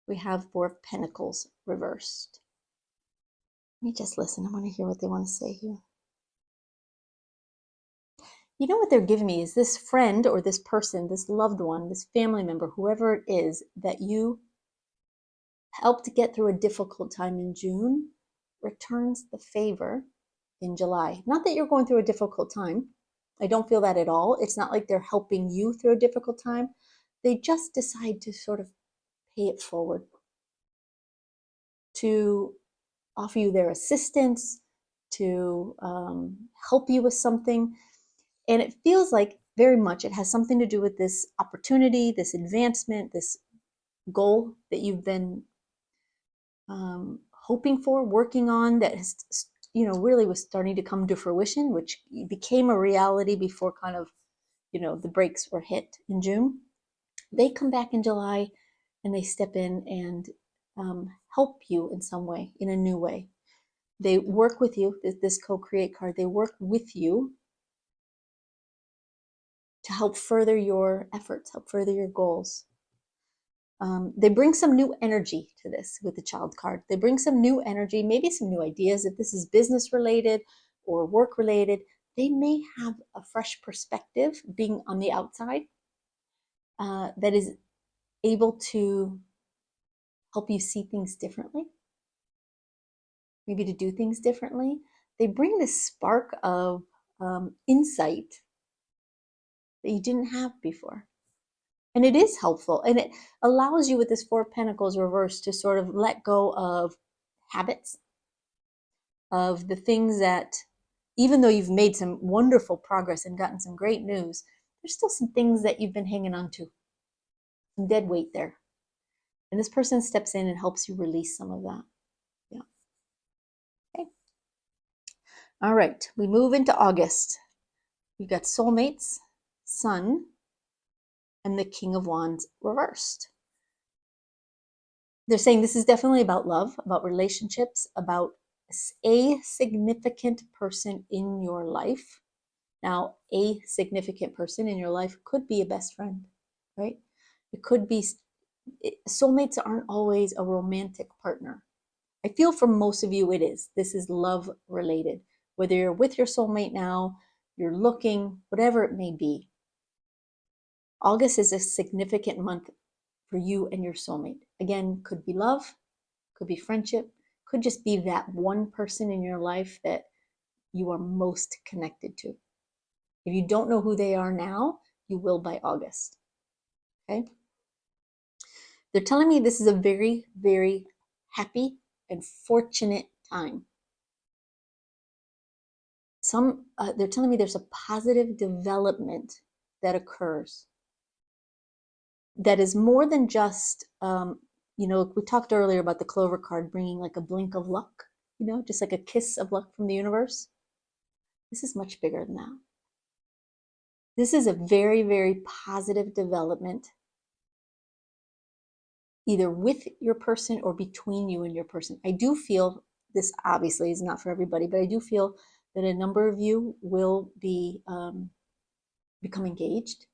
we have Four of Pentacles reversed. Let me just listen. I want to hear what they want to say here. You know what they're giving me is this friend or this person, this loved one, this family member, whoever it is that you helped get through a difficult time in June, returns the favor in July. Not that you're going through a difficult time. I don't feel that at all. It's not like they're helping you through a difficult time. They just decide to sort of pay it forward, to offer you their assistance, to help you with something. And it feels like very much it has something to do with this opportunity, this advancement, this goal that you've been hoping for, working on, that has, really was starting to come to fruition, which became a reality before kind of, the brakes were hit in June. They come back in July and they step in and help you in some way, in a new way. They work with you, this co-create card, they work with you to help further your efforts, help further your goals. They bring some new energy to this with the child card. They bring some new energy, maybe some new ideas. If this is business related or work related, they may have a fresh perspective being on the outside that is able to help you see things differently, maybe to do things differently. They bring this spark of insight that you didn't have before. And it is helpful. And it allows you with this Four of Pentacles reversed to sort of let go of habits, of the things that, even though you've made some wonderful progress and gotten some great news, there's still some things that you've been hanging on to, some dead weight there. And this person steps in and helps you release some of that. Yeah. Okay. All right. We move into August. We've got soulmates, Sun, and the King of Wands reversed. They're saying this is definitely about love, about relationships, about a significant person in your life. Now, a significant person in your life could be a best friend, right? It could be, soulmates aren't always a romantic partner. I feel for most of you it is. This is love related. Whether you're with your soulmate now, you're looking, whatever it may be. August is a significant month for you and your soulmate. Again, could be love, could be friendship, could just be that one person in your life that you are most connected to. If you don't know who they are now, you will by August. Okay? They're telling me this is a very, very happy and fortunate time. They're telling me there's a positive development that occurs that is more than just, we talked earlier about the Clover card bringing like a blink of luck, just like a kiss of luck from the universe. This is much bigger than that. This is a very, very positive development, either with your person or between you and your person. I do feel, this obviously is not for everybody, but I do feel that a number of you will be become engaged.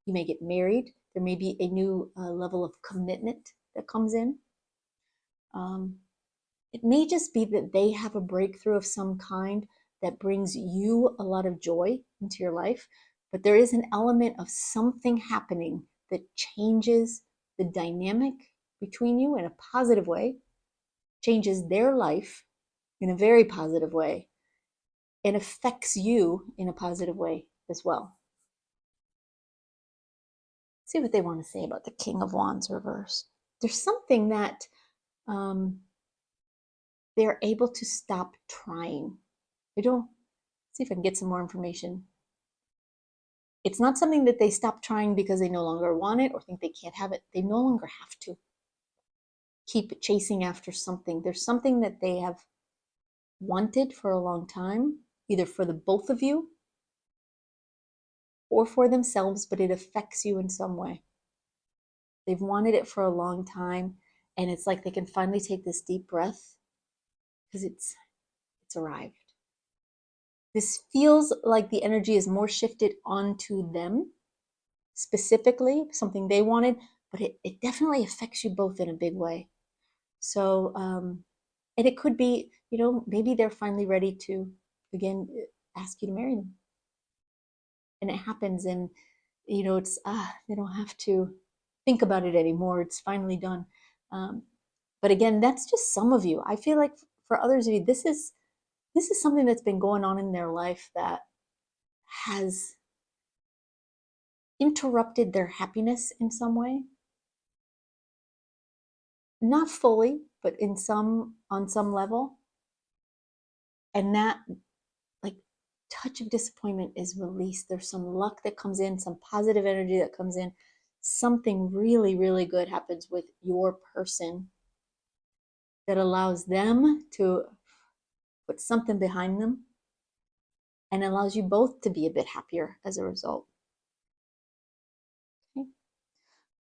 You may get married. There may be a new level of commitment that comes in. It may just be that they have a breakthrough of some kind that brings you a lot of joy into your life, but there is an element of something happening that changes the dynamic between you in a positive way, changes their life in a very positive way, and affects you in a positive way as well. See what they want to say about the King of Wands reversed. There's something that they're able to stop trying. I don't see if I can get some more information. It's not something that they stop trying because they no longer want it or think they can't have it. They no longer have to keep chasing after something. There's something that they have wanted for a long time, either for the both of you or for themselves, but it affects you in some way. They've wanted it for a long time, and it's like they can finally take this deep breath because it's arrived. This feels like the energy is more shifted onto them, specifically, something they wanted, but it definitely affects you both in a big way. So, and it could be, maybe they're finally ready to, again, ask you to marry them. And it happens, and, it's, they don't have to think about it anymore. It's finally done. But again, that's just some of you. I feel like for others of you, this is something that's been going on in their life that has interrupted their happiness in some way. Not fully, but on some level. And that, like, touch of disappointment is released. There's some luck that comes in, some positive energy that comes in. Something really, really good happens with your person that allows them to put something behind them and allows you both to be a bit happier as a result. Okay.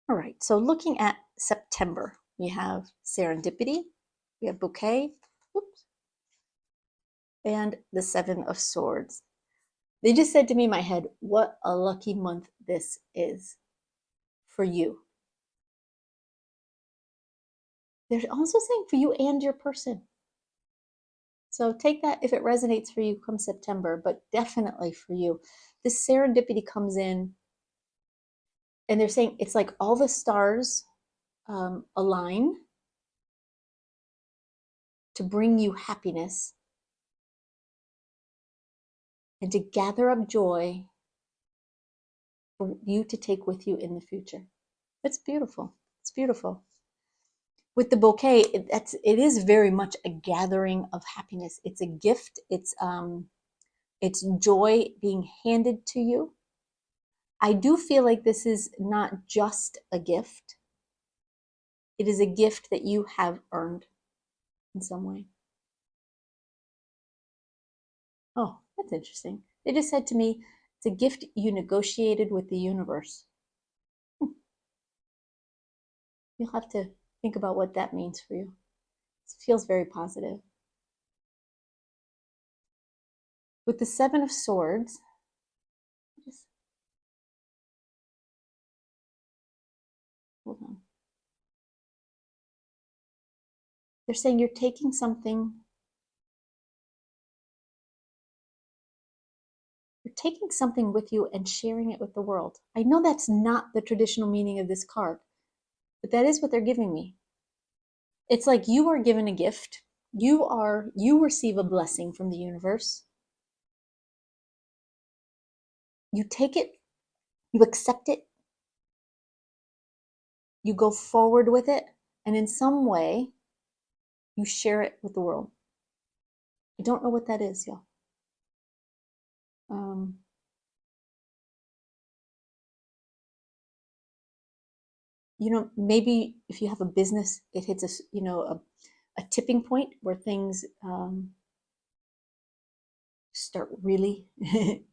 All right, so looking at September, we have serendipity, we have bouquet, whoops, and the Seven of Swords. They just said to me in my head, what a lucky month this is for you. They're also saying for you and your person. So take that if it resonates for you come September, but definitely for you. This serendipity comes in, and they're saying it's like all the stars align to bring you happiness and to gather up joy for you to take with you in the future. It's beautiful. It's beautiful. With the bouquet, it is very much a gathering of happiness. It's a gift. It's joy being handed to you. I do feel like this is not just a gift. It is a gift that you have earned in some way. Oh, that's interesting. They just said to me, it's a gift you negotiated with the universe. You'll have to think about what that means for you. It feels very positive. With the Seven of Swords, just hold on. They're saying you're taking something with you and sharing it with the world. I know that's not the traditional meaning of this card, but that is what they're giving me. It's like you are given a gift. You receive a blessing from the universe. You take it, you accept it, you go forward with it, and in some way, you share it with the world. I don't know what that is, y'all. Maybe if you have a business, it hits a tipping point where things start really,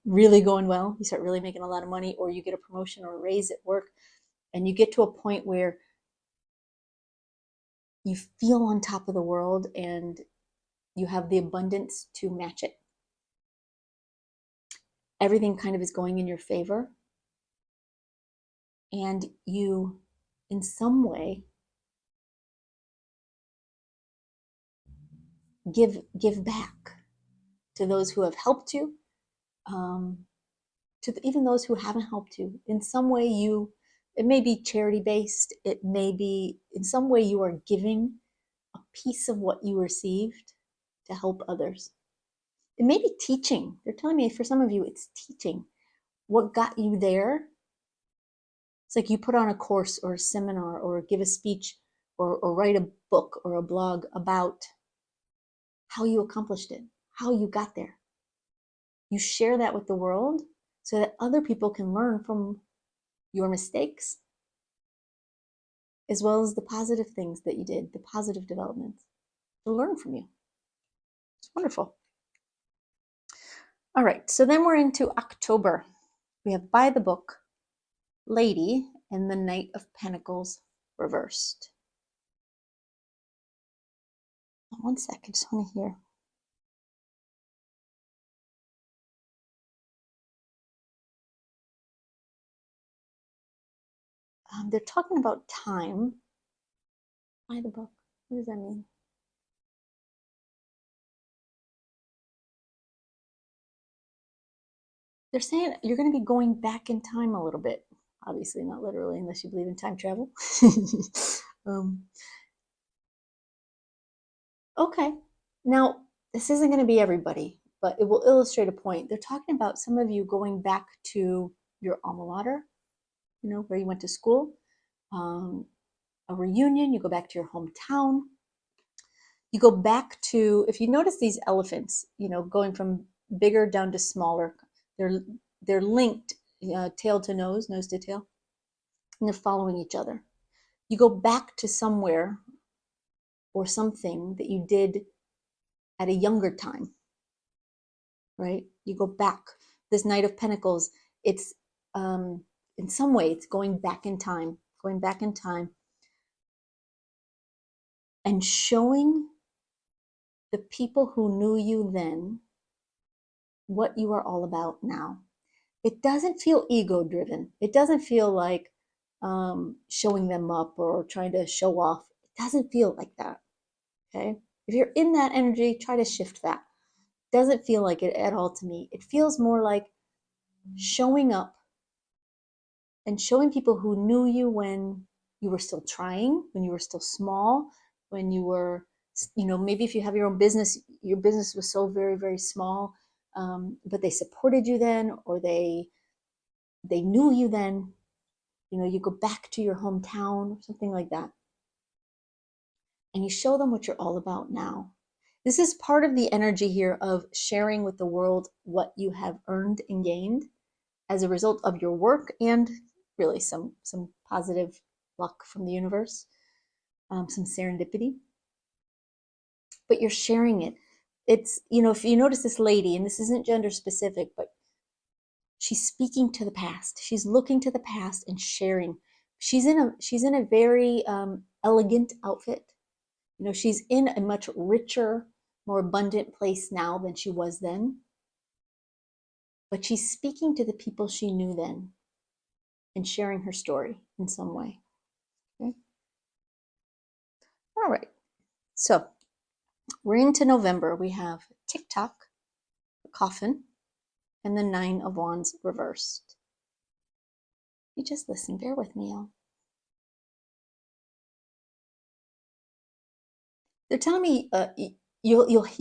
really going well. You start really making a lot of money, or you get a promotion or a raise at work, and you get to a point where you feel on top of the world and you have the abundance to match it. Everything kind of is going in your favor. And you, in some way, give back to those who have helped you, even those who haven't helped you. In some way, it may be charity based. It may be in some way you are giving a piece of what you received to help others. It may be teaching. They're telling me for some of you, it's teaching. What got you there? It's like you put on a course or a seminar or give a speech or write a book or a blog about how you accomplished it, how you got there. You share that with the world so that other people can learn from your mistakes as well as the positive things that you did, the positive developments, to learn from you. It's wonderful. All right, so then we're into October. We have By the Book, Lady, and the Knight of Pentacles reversed. One second, just want to hear. They're talking about time. By the book. What does that mean? They're saying you're going to be going back in time a little bit. Obviously, not literally, unless you believe in time travel. Okay. Now, this isn't going to be everybody, but it will illustrate a point. They're talking about some of you going back to your alma mater, where you went to school, a reunion, you go back to your hometown. You go back to, if you notice these elephants, going from bigger down to smaller. They're linked, tail to nose, nose to tail, and they're following each other. You go back to somewhere or something that you did at a younger time, right? You go back. This Knight of Pentacles, it's in some way, it's going back in time, and showing the people who knew you then what you are all about now. It doesn't feel ego driven. It doesn't feel like showing them up or trying to show off. It doesn't feel like that. Okay. If you're in that energy, try to shift that. It doesn't feel like it at all to me. It feels more like showing up and showing people who knew you when you were still trying, when you were still small, when you were, maybe if you have your own business, your business was so very, very small, but they supported you then, or they knew you then. You go back to your hometown or something like that, and you show them what you're all about now. This is part of the energy here of sharing with the world what you have earned and gained as a result of your work, and really some positive luck from the universe, some serendipity. But you're sharing it. It's, if you notice this lady, and this isn't gender specific, but she's speaking to the past. She's looking to the past and sharing. She's in a very elegant outfit. She's in a much richer, more abundant place now than she was then. But she's speaking to the people she knew then and sharing her story in some way. Okay. All right. So we're into November. We have TikTok, the coffin, and the 9 of Wands reversed. You just listen. Bear with me, y'all. They're telling me you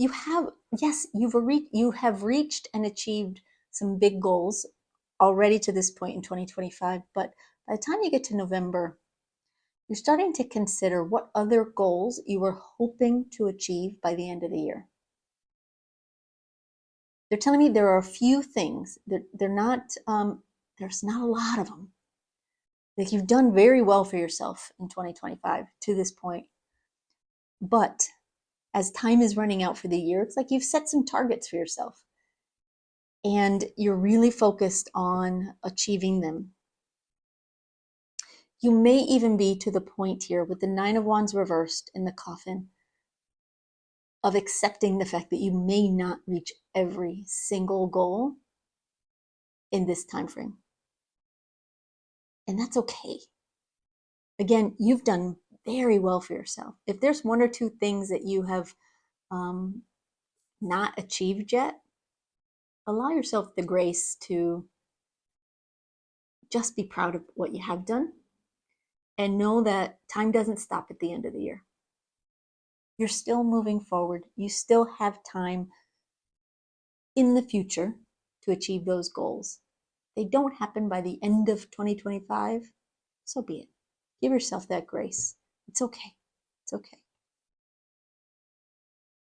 have reached and achieved some big goals already to this point in 2025. But by the time you get to November, you're starting to consider what other goals you were hoping to achieve by the end of the year. They're telling me there are a few things. They're not. There's not a lot of them. Like, you've done very well for yourself in 2025 to this point. But as time is running out for the year, it's like you've set some targets for yourself. And you're really focused on achieving them. You may even be to the point here with the 9 of Wands reversed in the coffin of accepting the fact that you may not reach every single goal in this time frame. And that's okay. Again, you've done very well for yourself. If there's one or two things that you have not achieved yet, allow yourself the grace to just be proud of what you have done and know that time doesn't stop at the end of the year. You're still moving forward. You still have time in the future to achieve those goals. They don't happen by the end of 2025, so be it. Give yourself that grace. It's okay. It's okay.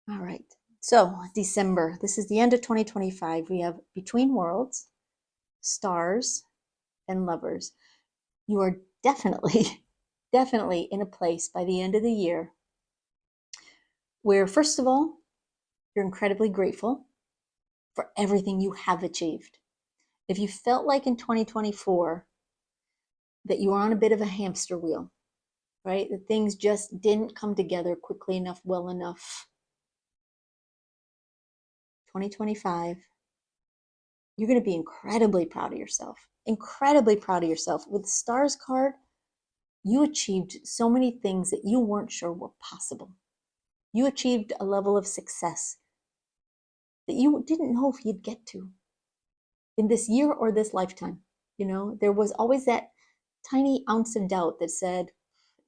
All right. So December, this is the end of 2025. We have Between Worlds, Stars, and Lovers. You are definitely in a place by the end of the year where, first of all, you're incredibly grateful for everything you have achieved. If you felt like in 2024 that you were on a bit of a hamster wheel, right? That things just didn't come together quickly enough, well enough. 2025, you're going to be incredibly proud of yourself. Incredibly proud of yourself. With the Stars card, you achieved so many things that you weren't sure were possible. You achieved a level of success that you didn't know if you'd get to in this year or this lifetime. There was always that tiny ounce of doubt that said,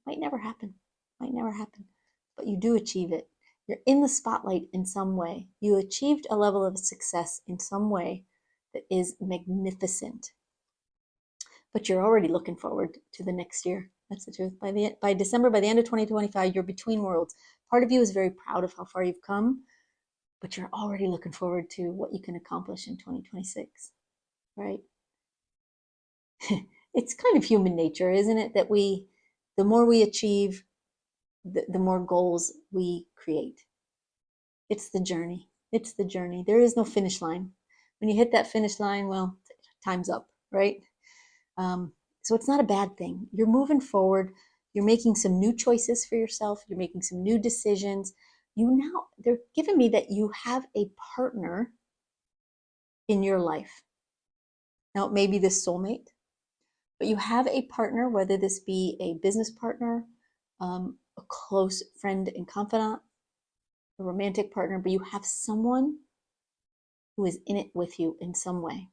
might never happen, but you do achieve it. You're in the spotlight in some way. You achieved a level of success in some way that is magnificent. But you're already looking forward to the next year. That's the truth. By December, by the end of 2025, you're between worlds. Part of you is very proud of how far you've come, but you're already looking forward to what you can accomplish in 2026, right? It's kind of human nature, isn't it? That the more we achieve, the more goals we create. It's the journey. It's the journey. There is no finish line. When you hit that finish line, well, time's up, right? So it's not a bad thing. You're moving forward. You're making some new choices for yourself. You're making some new decisions. They're giving me that you have a partner in your life. Now, it may be this soulmate, but you have a partner, whether this be a business partner, a close friend and confidant, a romantic partner, but you have someone who is in it with you in some way.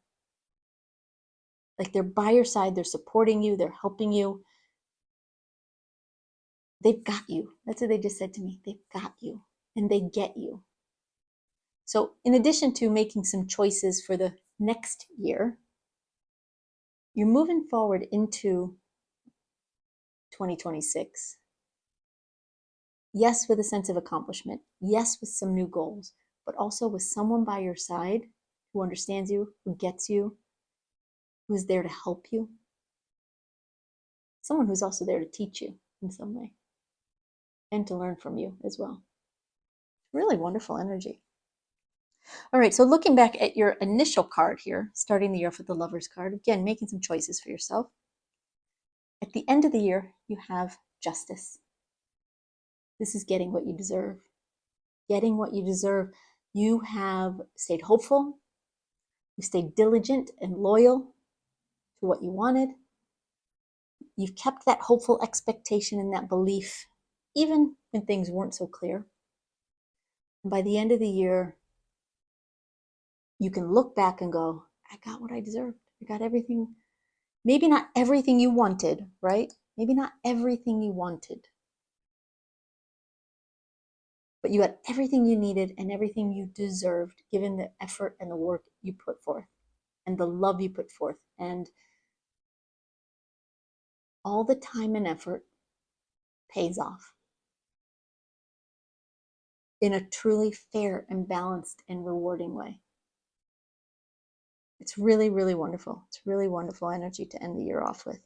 Like they're by your side, they're supporting you, they're helping you. They've got you. That's what they just said to me. They've got you and they get you. So, in addition to making some choices for the next year, you're moving forward into 2026. Yes, with a sense of accomplishment. Yes, with some new goals, but also with someone by your side who understands you, who gets you, who's there to help you. Someone who's also there to teach you in some way and to learn from you as well. Really wonderful energy. All right, so looking back at your initial card here, starting the year off with the Lover's card, again, making some choices for yourself. At the end of the year, you have Justice. This is getting what you deserve. Getting what you deserve. You have stayed hopeful. You stayed diligent and loyal to what you wanted. You've kept that hopeful expectation and that belief, even when things weren't so clear. And by the end of the year, you can look back and go, I got what I deserved. I got everything. Maybe not everything you wanted, right? Maybe not everything you wanted. But you had everything you needed and everything you deserved, given the effort and the work you put forth and the love you put forth and all the time and effort pays off in a truly fair and balanced and rewarding way. It's really, really wonderful. It's really wonderful energy to end the year off with.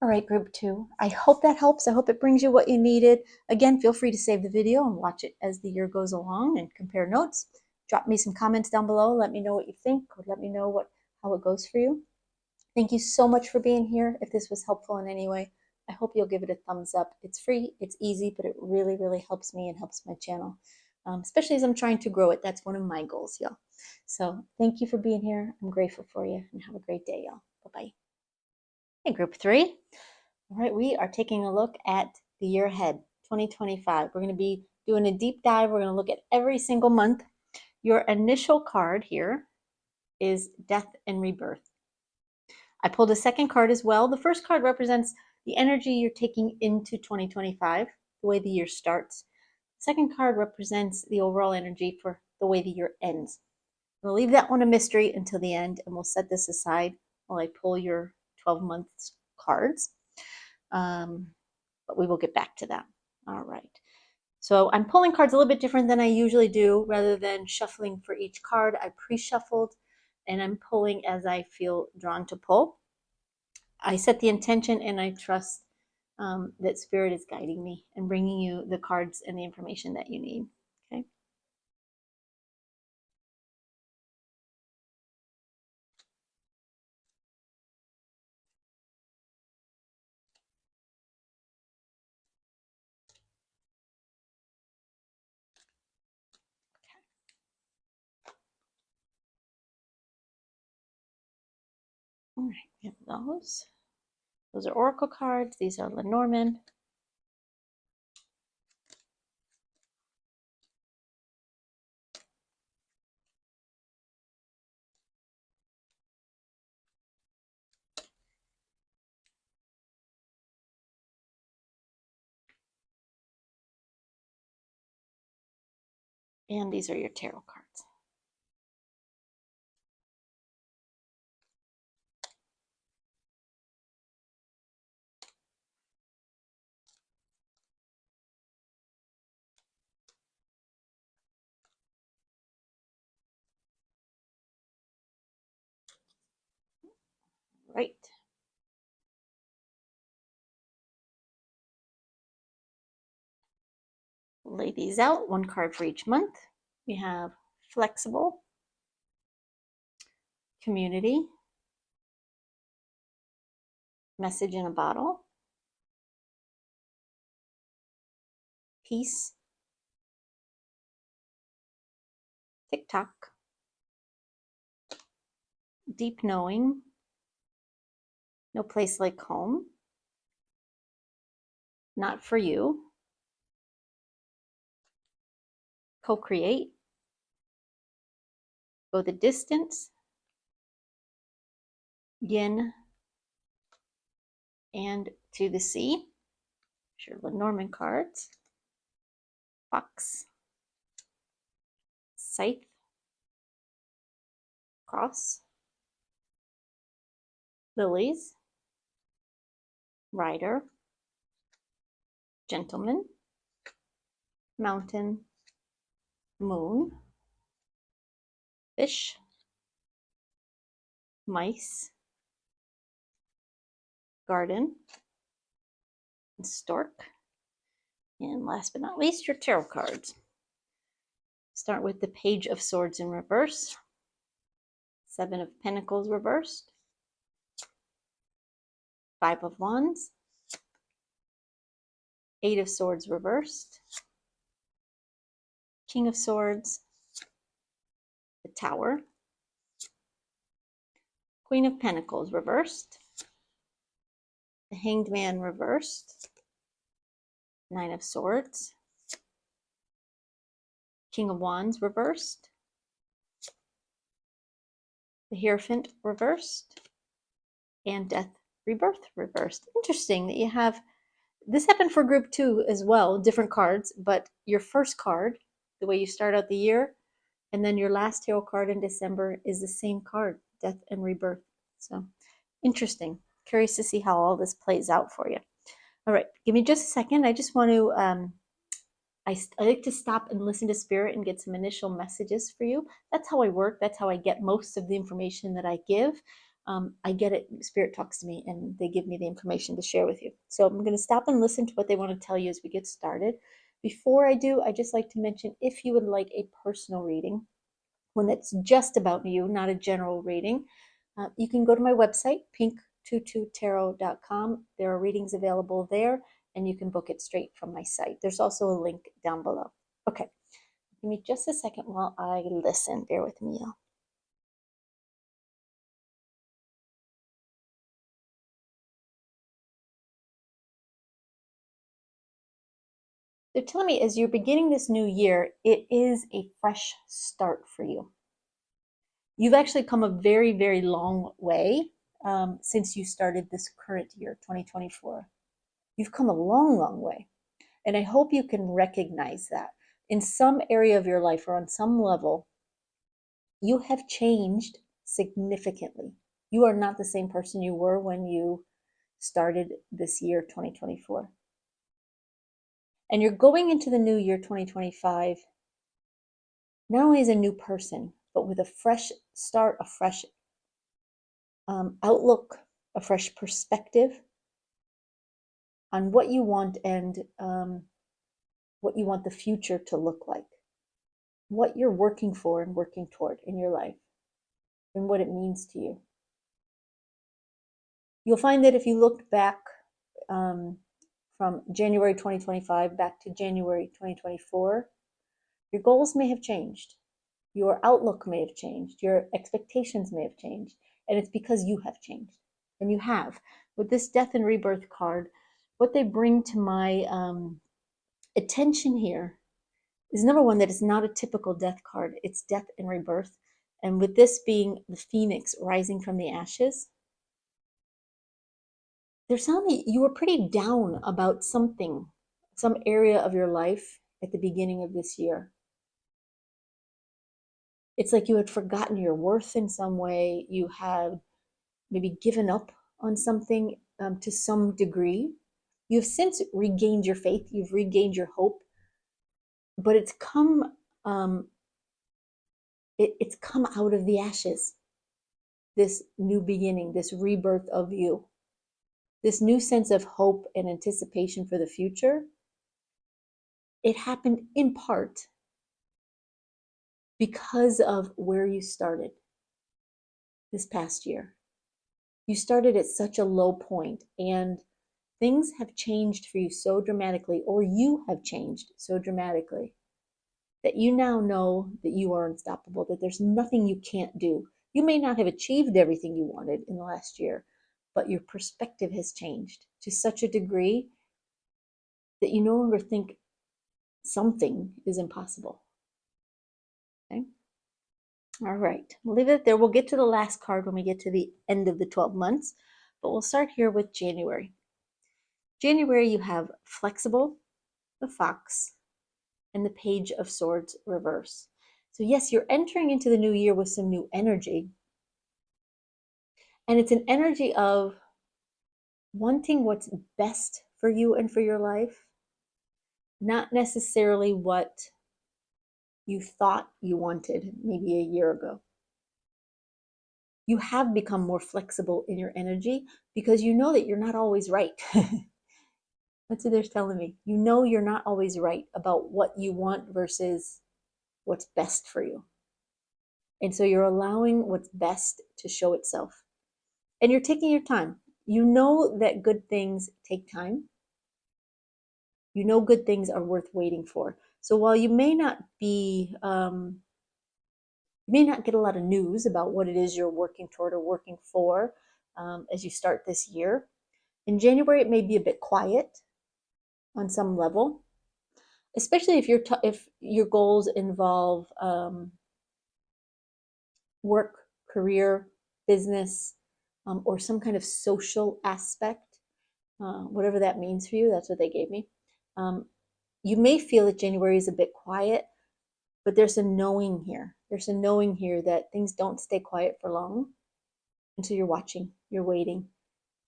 All right, group 2. I hope that helps. I hope it brings you what you needed. Again, feel free to save the video and watch it as the year goes along and compare notes. Drop me some comments down below. Let me know what you think, or let me know how it goes for you. Thank you so much for being here. If this was helpful in any way, I hope you'll give it a thumbs up. It's free, it's easy, but it really, really helps me and helps my channel, especially as I'm trying to grow it. That's one of my goals, y'all. So thank you for being here. I'm grateful for you, and have a great day, y'all. Bye-bye. Hey, group 3. All right, we are taking a look at the year ahead, 2025. We're going to be doing a deep dive. We're going to look at every single month. Your initial card here is Death and Rebirth. I pulled a second card as well. The first card represents the energy you're taking into 2025, the way the year starts. The second card represents the overall energy for the way the year ends. We'll leave that one a mystery until the end, and we'll set this aside while I pull your 12 months cards. But we will get back to that. All right. So I'm pulling cards a little bit different than I usually do. Rather than shuffling for each card, I pre-shuffled, and I'm pulling as I feel drawn to pull. I set the intention, and I trust that Spirit is guiding me and bringing you the cards and the information that you need. Okay. All right, we have those. Those are Oracle cards. These are Lenormand. And these are your tarot cards. right. Lay these out, one card for each month. We have flexible, community, message in a bottle, peace, TikTok, deep knowing, no place like home, not for you, co-create, go the distance, yin and to the sea, sure, Lenormand cards, fox, scythe, cross, lilies, rider, gentleman, mountain, moon, fish, mice, garden, and stork. And last but not least, your tarot cards. Start with the Page of Swords in reverse, Seven of Pentacles reversed, Five of Wands, Eight of Swords reversed, King of Swords, the Tower, Queen of Pentacles reversed, the Hanged Man reversed, Nine of Swords, King of Wands reversed, the Hierophant reversed, and Death Rebirth reversed. Interesting that you have, this happened for group 2 as well, different cards, but your first card, the way you start out the year, and then your last tarot card in December is the same card, Death and Rebirth. So interesting. Curious to see how all this plays out for you. All right, give me just a second. I just want to, I like to stop and listen to Spirit and get some initial messages for you. That's how I work. That's how I get most of the information that I give. I get it. Spirit talks to me and they give me the information to share with you. So I'm going to stop and listen to what they want to tell you as we get started. Before I do, I just like to mention, if you would like a personal reading, one that's just about you, not a general reading, you can go to my website, pink22tarot.com. There are readings available there, and you can book it straight from my site. There's also a link down below. Okay, give me just a second while I listen. Bear with me, y'all. They're telling me as you're beginning this new year, it is a fresh start for you. You've actually come a very, very long way since you started this current year, 2024. You've come a long, long way. And I hope you can recognize that in some area of your life or on some level, you have changed significantly. You are not the same person you were when you started this year, 2024. And you're going into the new year, 2025, not only as a new person, but with a fresh start, a fresh outlook, a fresh perspective on what you want and what you want the future to look like, what you're working for and working toward in your life, and what it means to you. You'll find that if you look back from January 2025 back to January 2024, your goals may have changed. Your outlook may have changed. Your expectations may have changed. And it's because you have changed. And you have. With this Death and Rebirth card, what they bring to my attention here is, number one, that it's not a typical death card. It's death and rebirth. And with this being the phoenix rising from the ashes, they're telling me you were pretty down about something, some area of your life at the beginning of this year. It's like you had forgotten your worth in some way. You had maybe given up on something to some degree. You've since regained your faith. You've regained your hope, but it's come out of the ashes. this new beginning, this rebirth of you, this new sense of hope and anticipation for the future, it happened in part because of where you started this past year. You started at such a low point, and things have changed for you so dramatically, or you have changed so dramatically, that you now know that you are unstoppable, that there's nothing you can't do. You may not have achieved everything you wanted in the last year, but your perspective has changed to such a degree that you no longer think something is impossible. Okay? All right, we'll leave it there. We'll get to the last card when we get to the end of the 12 months, but we'll start here with January. January, you have flexible, the fox, and the Page of Swords reverse. So yes, you're entering into the new year with some new energy. And it's an energy of wanting what's best for you and for your life, not necessarily what you thought you wanted maybe a year ago. You have become more flexible in your energy because you know that you're not always right. That's what they're telling me. You know you're not always right about what you want versus what's best for you. And so you're allowing what's best to show itself. And you're taking your time. You know that good things take time. You know good things are worth waiting for. So while you may not be, you may not get a lot of news about what it is you're working toward or working for as you start this year. In January, it may be a bit quiet on some level, especially if if your goals involve work, career, business, or some kind of social aspect, whatever that means for you. That's what they gave me. You may feel that January is a bit quiet, but there's a knowing here. There's a knowing here that things don't stay quiet for long. And so you're watching, you're waiting,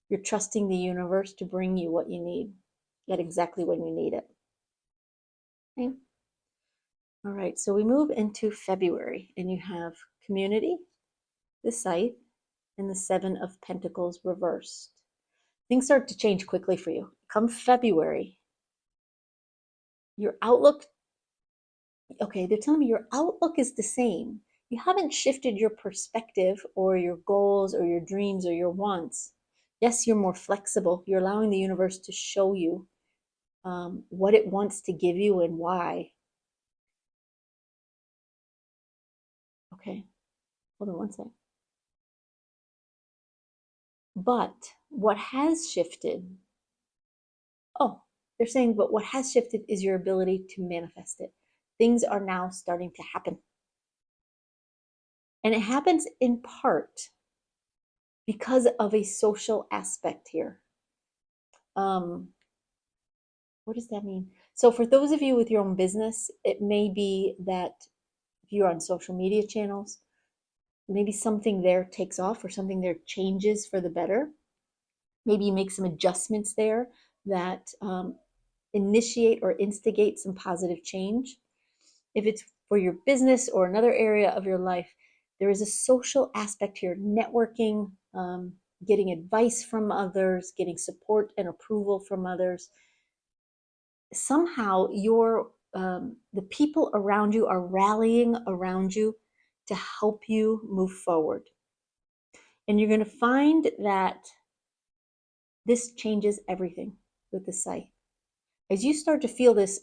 you're trusting the universe to bring you what you need at exactly when you need it. Okay. All right, so we move into February, and you have community, the Scythe, and the Seven of Pentacles reversed. Things start to change quickly for you. Come February, your outlook, okay, they're telling me your outlook is the same. You haven't shifted your perspective or your goals or your dreams or your wants. Yes, you're more flexible. You're allowing the universe to show you what it wants to give you and why. Okay, hold on one second. But what has shifted, oh, they're saying, but what has shifted is your ability to manifest it. Things are now starting to happen. And it happens in part because of a social aspect here. What does that mean? So for those of you with your own business, it may be that if you're on social media channels, maybe something there takes off or something there changes for the better. Maybe you make some adjustments there that initiate or instigate some positive change. If it's for your business or another area of your life, there is a social aspect here, networking, getting advice from others, getting support and approval from others. Somehow the people around you are rallying around you to help you move forward. And you're going to find that this changes everything with the Scythe. As you start to feel this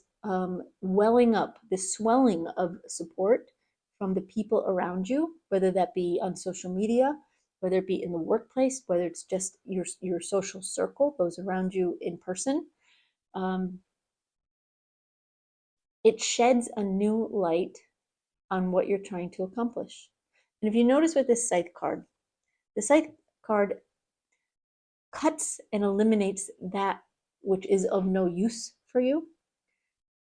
welling up, this swelling of support from the people around you, whether that be on social media, whether it be in the workplace, whether it's just your social circle, those around you in person, it sheds a new light on what you're trying to accomplish. And if you notice with this Scythe card, the Scythe card cuts and eliminates that which is of no use for you.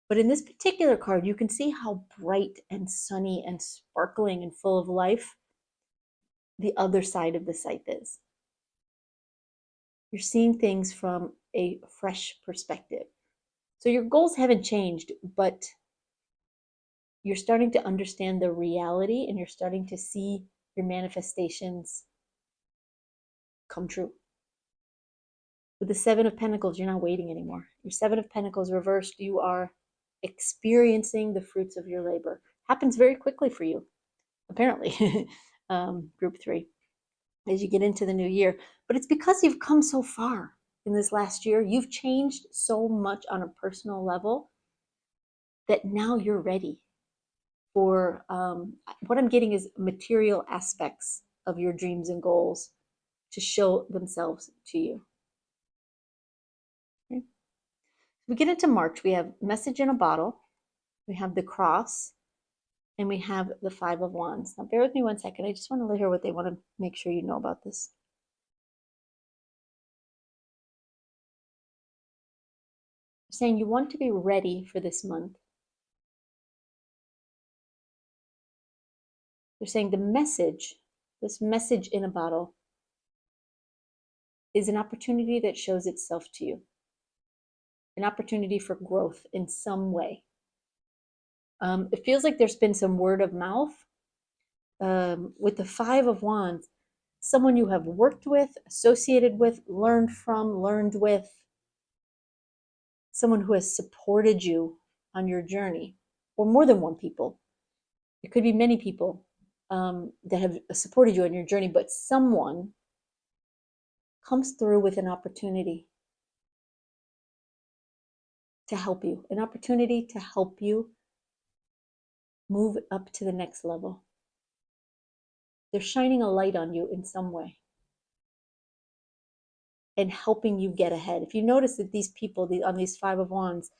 But in this particular card, you can see how bright and sunny and sparkling and full of life the other side of the Scythe is. You're seeing things from a fresh perspective. So your goals haven't changed, but you're starting to understand the reality and you're starting to see your manifestations come true. With the Seven of Pentacles, you're not waiting anymore. Your Seven of Pentacles reversed, you are experiencing the fruits of your labor. Happens very quickly for you, apparently. Group 3, as you get into the new year. But it's because you've come so far in this last year. You've changed so much on a personal level that now you're ready for what I'm getting is material aspects of your dreams and goals to show themselves to you. Okay. We get into March, we have Message in a Bottle, we have the Cross, and we have the Five of Wands. Now bear with me one second. I just want to hear what they want to make sure you know about this. They're saying you want to be ready for this month. They're saying the message, this message in a bottle, is an opportunity that shows itself to you. An opportunity for growth in some way. It feels like there's been some word of mouth with the Five of Wands. Someone you have worked with, associated with, learned from, learned with. Someone who has supported you on your journey, or more than one people. It could be many people that have supported you on your journey, but someone comes through with an opportunity to help you, an opportunity to help you move up to the next level. They're shining a light on you in some way and helping you get ahead. If you notice that these people on these Five of Wands,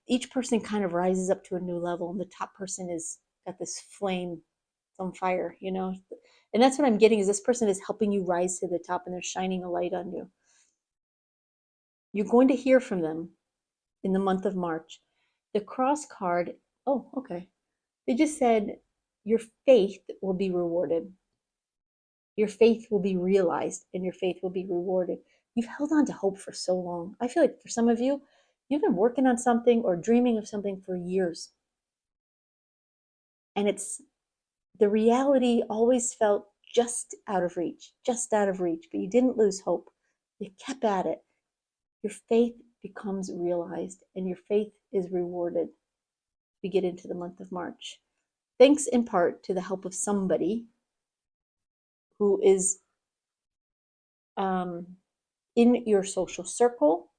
each person kind of rises up to a new level, and the top person is got this flame, it's on fire, you know. And that's what I'm getting, is this person is helping you rise to the top, and they're shining a light on you. You're going to hear from them in the month of March. The Cross card, oh, okay. They just said your faith will be rewarded. Your faith will be realized, and your faith will be rewarded. You've held on to hope for so long. I feel like for some of you, you've been working on something or dreaming of something for years. And it's the reality always felt just out of reach, but you didn't lose hope. You kept at it. Your faith becomes realized, and your faith is rewarded. We get into the month of March. Thanks in part to the help of somebody who is in your social circle,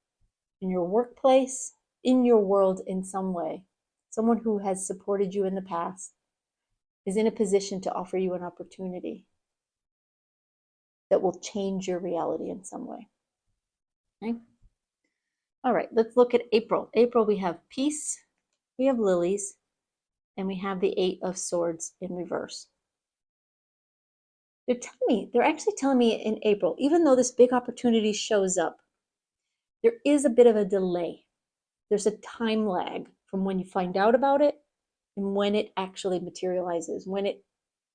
in your workplace, in your world in some way. Someone who has supported you in the past is in a position to offer you an opportunity that will change your reality in some way. Okay? All right, let's look at April. April, we have Peace, we have Lilies, and we have the Eight of Swords in reverse. They're actually telling me in April, even though this big opportunity shows up, there is a bit of a delay. There's a time lag from when you find out about it and when it actually materializes, when it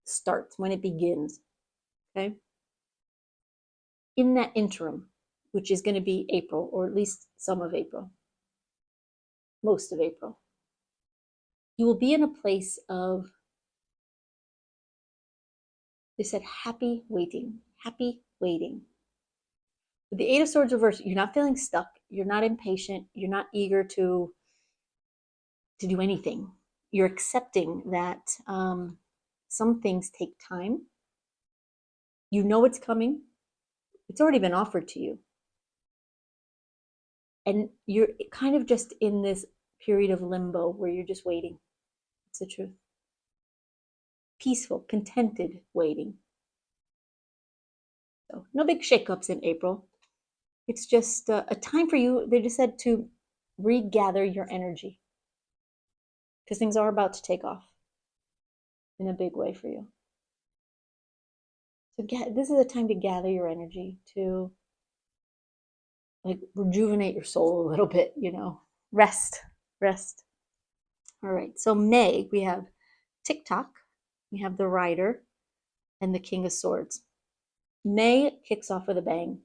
starts, when it begins. Okay? In that interim, which is going to be April, or at least some of April, most of April, you will be in a place of, they said, happy waiting, happy waiting. With the Eight of Swords reversed, you're not feeling stuck, you're not impatient, you're not eager to do anything. You're accepting that some things take time. You know it's coming. It's already been offered to you. And you're kind of just in this period of limbo where you're just waiting. It's the truth. Peaceful, contented waiting. So no big shakeups in April. It's just a time for you, they just said, to regather your energy. Because things are about to take off in a big way for you. So this is a time to gather your energy, to like rejuvenate your soul a little bit, you know, rest. All right, so May, we have TikTok, we have the Rider, and the King of Swords. May kicks off with a bang.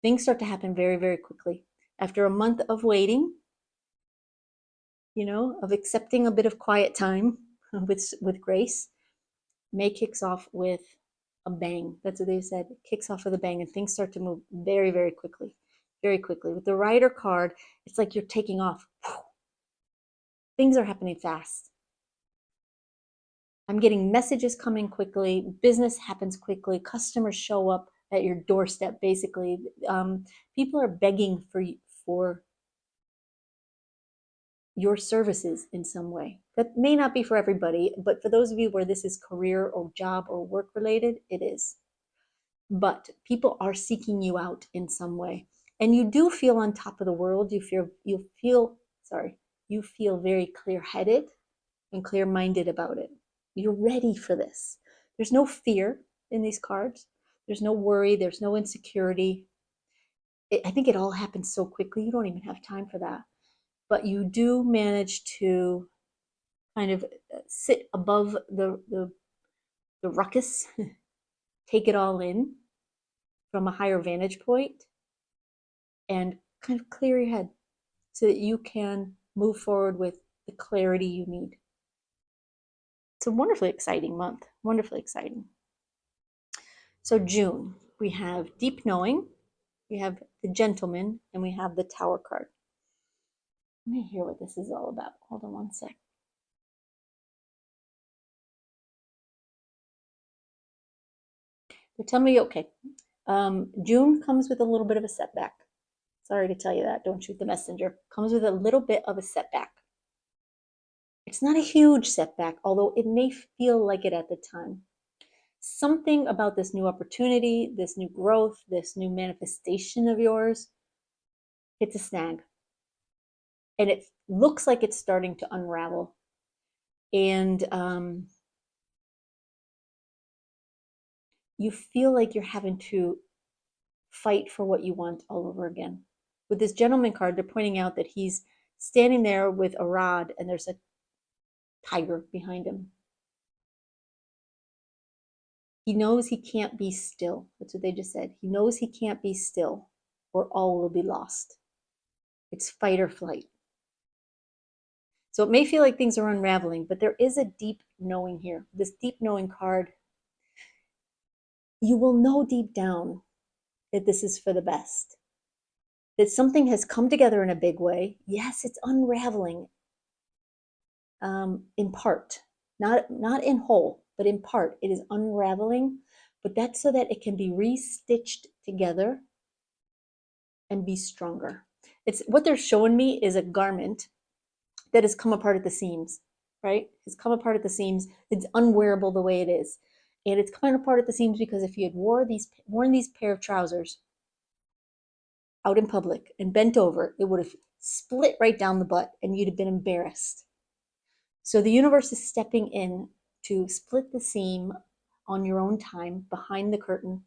Things start to happen very, very quickly. After a month of waiting, you know, of accepting a bit of quiet time with grace, May kicks off with a bang. That's what they said. It kicks off with a bang and things start to move very, very quickly. Very quickly. With the Rider card, it's like you're taking off. Things are happening fast. I'm getting messages coming quickly. Business happens quickly. Customers show up at your doorstep, basically. People are begging for your services in some way. That may not be for everybody, but for those of you where this is career or job or work related, it is. But people are seeking you out in some way. And you do feel on top of the world. You feel very clear-headed and clear-minded about it. You're ready for this. There's no fear in these cards. There's no worry. There's no insecurity. I think it all happens so quickly. You don't even have time for that. But you do manage to kind of sit above the ruckus, take it all in from a higher vantage point, and kind of clear your head so that you can move forward with the clarity you need. It's a wonderfully exciting month, wonderfully exciting. So June, we have Deep Knowing, we have the Gentleman, and we have the Tower card. Let me hear what this is all about. Hold on one sec. They're telling me, okay, June comes with a little bit of a setback. Sorry to tell you that. Don't shoot the messenger. Comes with a little bit of a setback. It's not a huge setback, although it may feel like it at the time. Something about this new opportunity, this new growth, this new manifestation of yours hits a snag. And it looks like it's starting to unravel. And you feel like you're having to fight for what you want all over again. With this Gentleman card, they're pointing out that he's standing there with a rod and there's a tiger behind him. He knows he can't be still. That's what they just said. He knows he can't be still or all will be lost. It's fight or flight. So it may feel like things are unraveling, but there is a deep knowing here. This deep knowing card, you will know deep down that this is for the best. That something has come together in a big way. Yes, it's unraveling in part, not in whole, but in part. It is unraveling, but that's so that it can be restitched together and be stronger. It's what they're showing me is a garment that has come apart at the seams, right? It's come apart at the seams. It's unwearable the way it is. And it's coming apart at the seams because if you had worn these pair of trousers out in public and bent over, it would have split right down the butt and you'd have been embarrassed. So the universe is stepping in to split the seam on your own time behind the curtain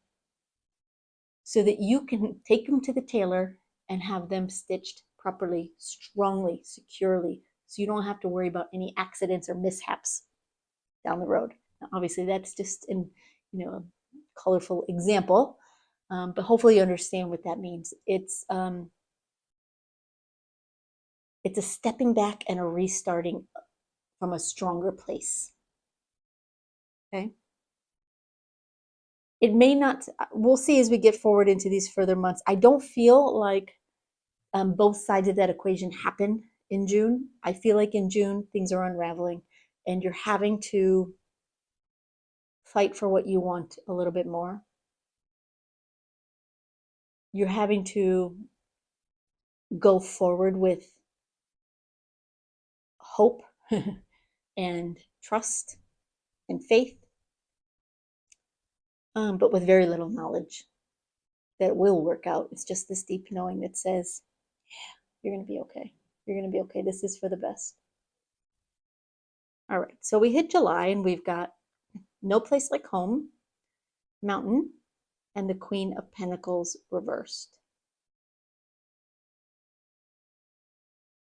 so that you can take them to the tailor and have them stitched properly, strongly, securely, so you don't have to worry about any accidents or mishaps down the road. Now, obviously, that's just a colorful example, but hopefully you understand what that means. It's a stepping back and a restarting from a stronger place. Okay. It may not, we'll see as we get forward into these further months. I don't feel like both sides of that equation happen in June. I feel like in June, things are unraveling and you're having to fight for what you want a little bit more. You're having to go forward with hope and trust and faith, but with very little knowledge that it will work out. It's just this deep knowing that says, yeah, you're going to be okay. You're going to be okay. This is for the best. All right, so we hit July and we've got No Place Like Home, Mountain, and the Queen of Pentacles reversed.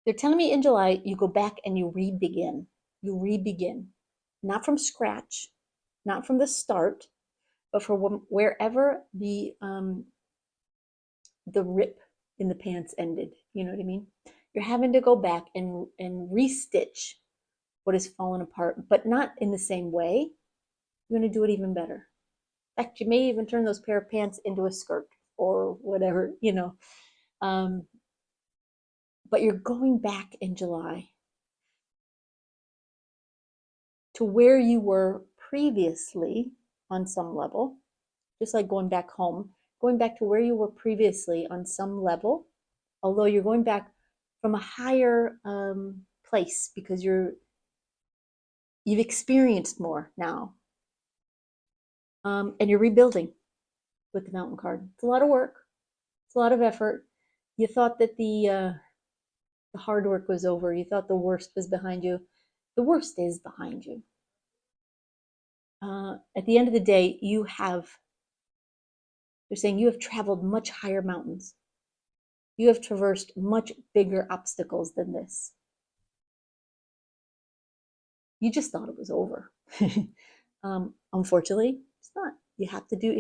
They're telling me in July, you go back and you re-begin. You re-begin. Not from scratch, not from the start, but from wherever the rip in the pants ended. You know what I mean? You're having to go back and restitch what has fallen apart, but not in the same way. You're going to do it even better. fact, you may even turn those pair of pants into a skirt or whatever, but you're going back in July to where you were previously on some level, just like going back home, going back to where you were previously on some level, although you're going back from a higher place because you've experienced more now, and you're rebuilding with the Mountain card. It's a lot of work. It's a lot of effort. You thought that the hard work was over. You thought the worst was behind you. The worst is behind you. At the end of the day, they're saying you have traveled much higher mountains. You have traversed much bigger obstacles than this. You just thought it was over. Unfortunately, it's not. You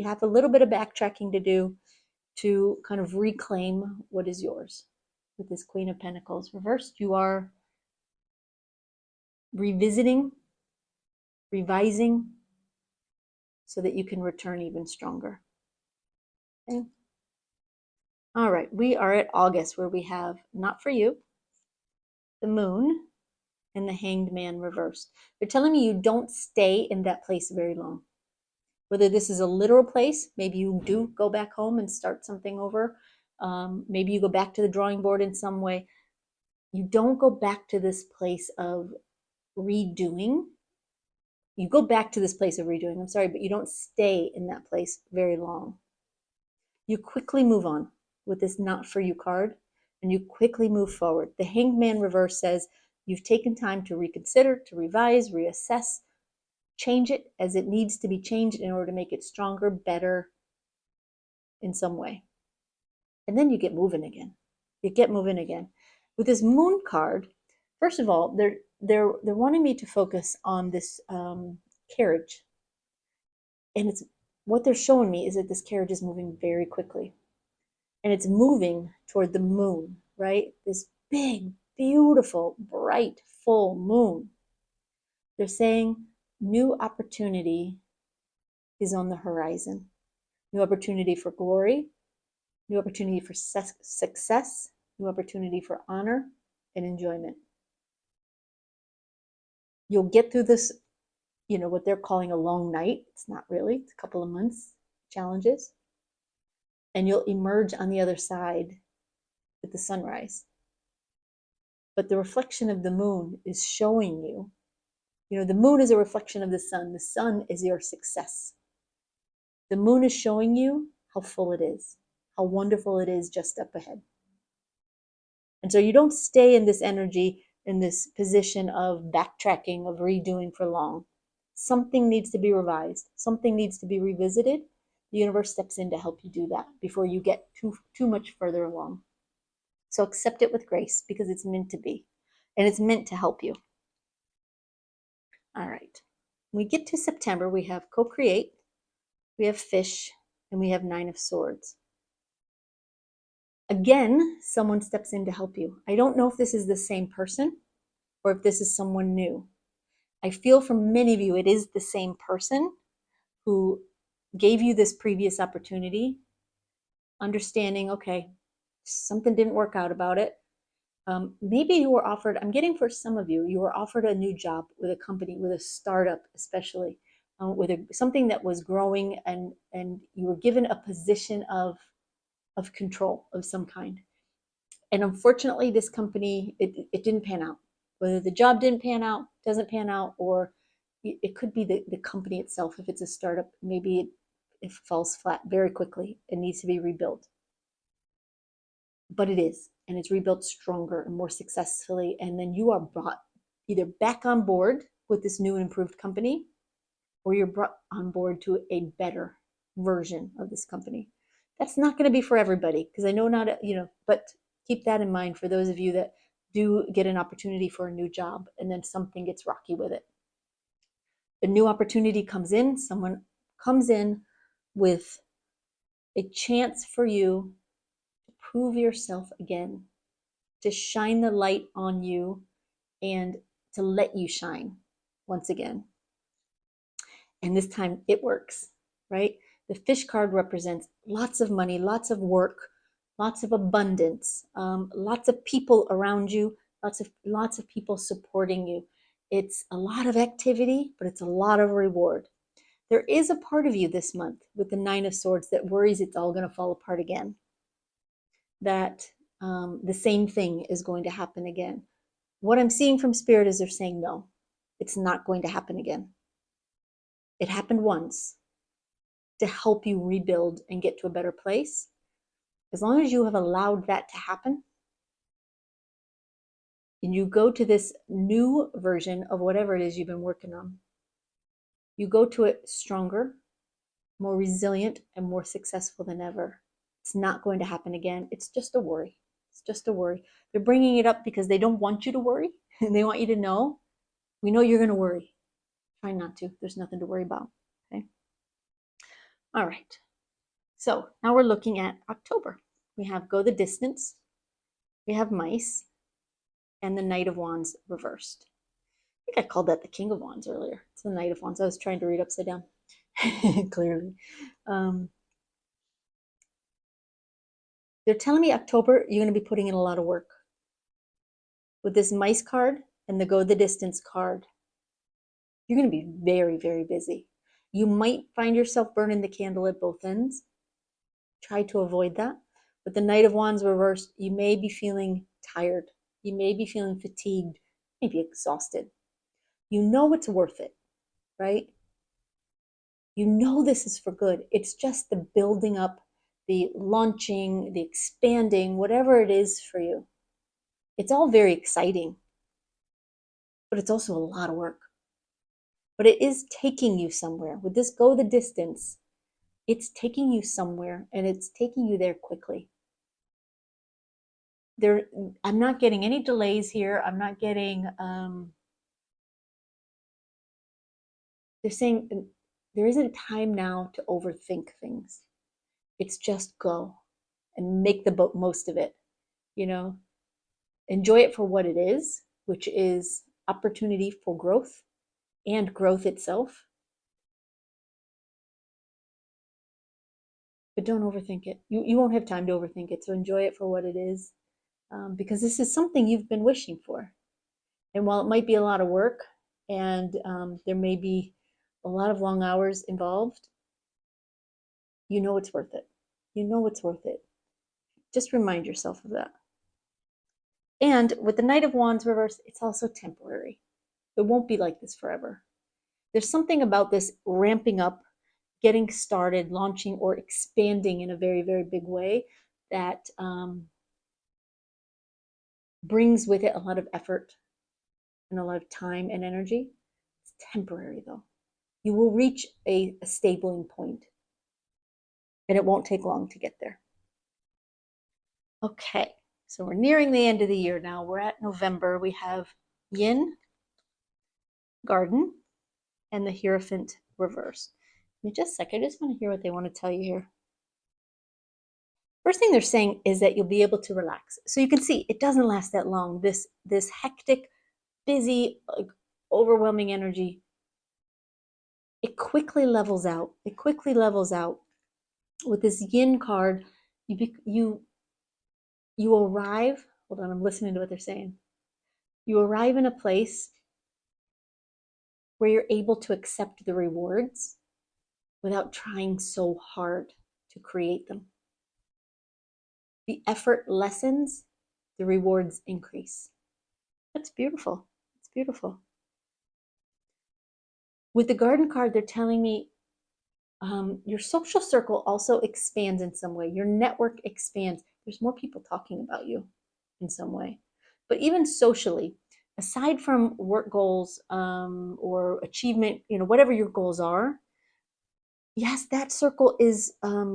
have a little bit of backtracking to do to kind of reclaim what is yours. With this Queen of Pentacles reversed, you are revisiting, revising, so that you can return even stronger. Okay. All right, we are at August, where we have Not For You, the Moon, and the Hanged Man reversed. They're telling me you don't stay in that place very long. Whether this is a literal place, maybe you do go back home and start something over. Maybe you go back to the drawing board in some way. You don't go back to this place of redoing. You go back to this place of redoing, I'm sorry, but you don't stay in that place very long. You quickly move on with this Not For You card, and you quickly move forward. The Hanged Man reverse says you've taken time to reconsider, to revise, reassess, change it as it needs to be changed in order to make it stronger, better in some way. And then you get moving again. You get moving again. With this Moon card, first of all, they're wanting me to focus on this carriage. And what they're showing me is that this carriage is moving very quickly. And it's moving toward the moon, right? This big, beautiful, bright, full moon. They're saying new opportunity is on the horizon. New opportunity for glory, new opportunity for success, new opportunity for honor and enjoyment. You'll get through this, what they're calling a long night. It's not really, it's a couple of months, challenges. And you'll emerge on the other side with the sunrise. But the reflection of the moon is showing you, the moon is a reflection of the sun. The sun is your success. The moon is showing you how full it is, how wonderful it is just up ahead. And so you don't stay in this energy, in this position of backtracking, of redoing for long. Something needs to be revised. Something needs to be revisited. The universe steps in to help you do that before you get too much further along. So accept it with grace because it's meant to be. And it's meant to help you. All right. When we get to September, we have co-create, we have fish, and we have 9 of swords. Again, someone steps in to help you. I don't know if this is the same person or if this is someone new. I feel for many of you, it is the same person who gave you this previous opportunity, understanding, okay, something didn't work out about it. Maybe you were offered, I'm getting for some of you, you were offered a new job with a company, with a startup especially, with something that was growing, and you were given a position of control of some kind. And unfortunately, this company, it didn't pan out. Whether the job didn't pan out, doesn't pan out, or it could be the company itself. If it's a startup, maybe it falls flat very quickly and needs to be rebuilt. But it is, and it's rebuilt stronger and more successfully. And then you are brought either back on board with this new and improved company, or you're brought on board to a better version of this company. That's not going to be for everybody, because I know not, but keep that in mind for those of you that do get an opportunity for a new job and then something gets rocky with it. A new opportunity comes in, someone comes in with a chance for you to prove yourself again, to shine the light on you and to let you shine once again. And this time it works, right? The fish card represents lots of money, lots of work, lots of abundance, lots of people around you, lots of people supporting you. It's a lot of activity, but it's a lot of reward. There is a part of you this month with the Nine of Swords that worries it's all going to fall apart again, that the same thing is going to happen again. What I'm seeing from Spirit is they're saying, no, it's not going to happen again. It happened once to help you rebuild and get to a better place. As long as you have allowed that to happen, and you go to this new version of whatever it is you've been working on, you go to it stronger, more resilient, and more successful than ever. It's not going to happen again. It's just a worry. It's just a worry. They're bringing it up because they don't want you to worry. And they want you to know, we know you're going to worry. Try not to. There's nothing to worry about. Okay. All right. So now we're looking at October. We have Go the Distance. We have Mice. And the Knight of Wands reversed. I think I called that the King of Wands earlier. It's the Knight of Wands. I was trying to read upside down. Clearly. They're telling me October, you're going to be putting in a lot of work. With this Mice card and the Go the Distance card, you're going to be very, very busy. You might find yourself burning the candle at both ends. Try to avoid that. But the Knight of Wands reversed, you may be feeling tired. You may be feeling fatigued, maybe exhausted. You know it's worth it, right? You know this is for good. It's just the building up, the launching, the expanding, whatever it is for you. It's all very exciting, but it's also a lot of work. But it is taking you somewhere. With this Go the Distance, it's taking you somewhere, and it's taking you there quickly. I'm not getting any delays here. I'm not getting, they're saying there isn't time now to overthink things. It's just go and make the most of it. You know, enjoy it for what it is, which is opportunity for growth and growth itself. But don't overthink it. You won't have time to overthink it. So enjoy it for what it is, because this is something you've been wishing for. And while it might be a lot of work and there may be a lot of long hours involved, you know it's worth it. You know it's worth it. Just remind yourself of that. And with the Knight of Wands reverse, it's also temporary. It won't be like this forever. There's something about this ramping up, getting started, launching, or expanding in a very, very big way that brings with it a lot of effort and a lot of time and energy. It's temporary though. You will reach a stabling point, and it won't take long to get there. Okay, so we're nearing the end of the year now. We're at November. We have Yin, Garden, and the Hierophant reverse. Give me just a second. I just want to hear what they want to tell you here. First thing they're saying is that you'll be able to relax. So you can see it doesn't last that long. This hectic, busy, like, overwhelming energy, it quickly levels out. It quickly levels out. With this Yin card, you arrive. Hold on, I'm listening to what they're saying. You arrive in a place where you're able to accept the rewards without trying so hard to create them. The effort lessens, the rewards increase. That's beautiful. It's beautiful. With the Garden card, they're telling me your social circle also expands in some way. Your network expands. There's more people talking about you in some way. But even socially, aside from work goals or achievement, whatever your goals are, yes, that circle is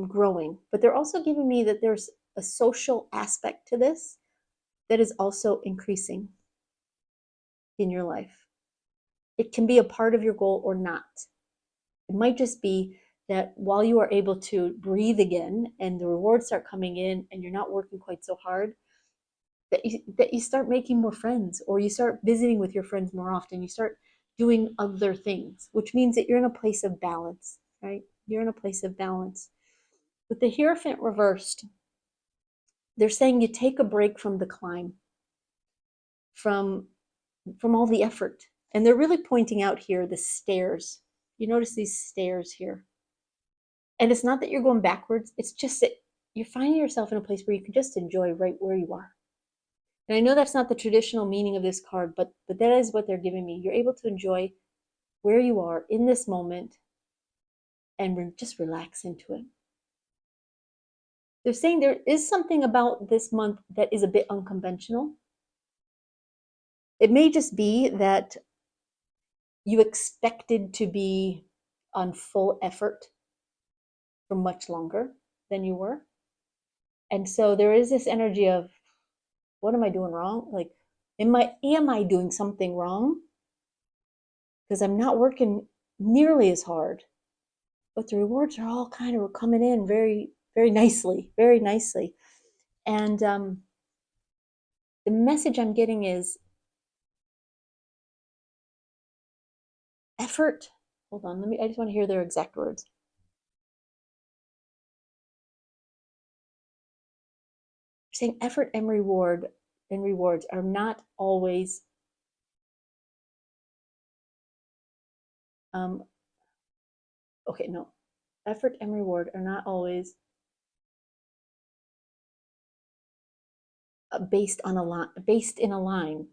growing. But they're also giving me that there's a social aspect to this that is also increasing in your life. It can be a part of your goal or not. It might just be that while you are able to breathe again and the rewards start coming in and you're not working quite so hard, that you start making more friends, or you start visiting with your friends more often. You start doing other things, which means that you're in a place of balance, right? You're in a place of balance. With the Hierophant reversed, they're saying you take a break from the climb, from all the effort. And they're really pointing out here the stairs. You notice these stairs here. And it's not that you're going backwards, it's just that you're finding yourself in a place where you can just enjoy right where you are. And I know that's not the traditional meaning of this card, but that is what they're giving me. You're able to enjoy where you are in this moment and just relax into it. They're saying there is something about this month that is a bit unconventional. It may just be that you expected to be on full effort for much longer than you were. And so there is this energy of, what am I doing wrong? Like, am I doing something wrong? Because I'm not working nearly as hard. But the rewards are all kind of coming in very, very nicely, very nicely. And the message I'm getting is effort. Hold on, I just want to hear their exact words. They're saying effort and rewards are not always effort and reward are not always based in a line.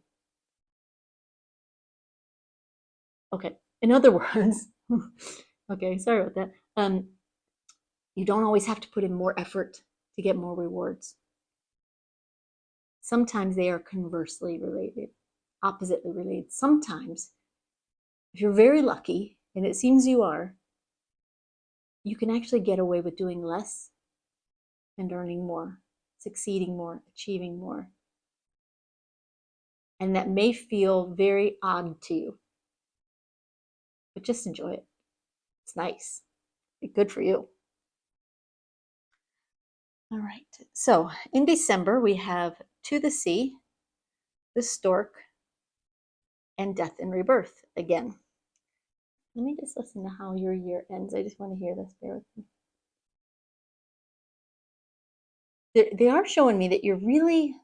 Okay, in other words, okay, sorry about that. You don't always have to put in more effort to get more rewards. Sometimes they are conversely related, oppositely related. Sometimes, if you're very lucky, and it seems you are, you can actually get away with doing less and earning more, succeeding more, achieving more. And that may feel very odd to you, but just enjoy it. It's nice. Good for you. All right. So in December, we have To the Sea, the Stork, and Death and Rebirth again. Let me just listen to how your year ends. I just want to hear this. Bear with me. They are showing me that you're really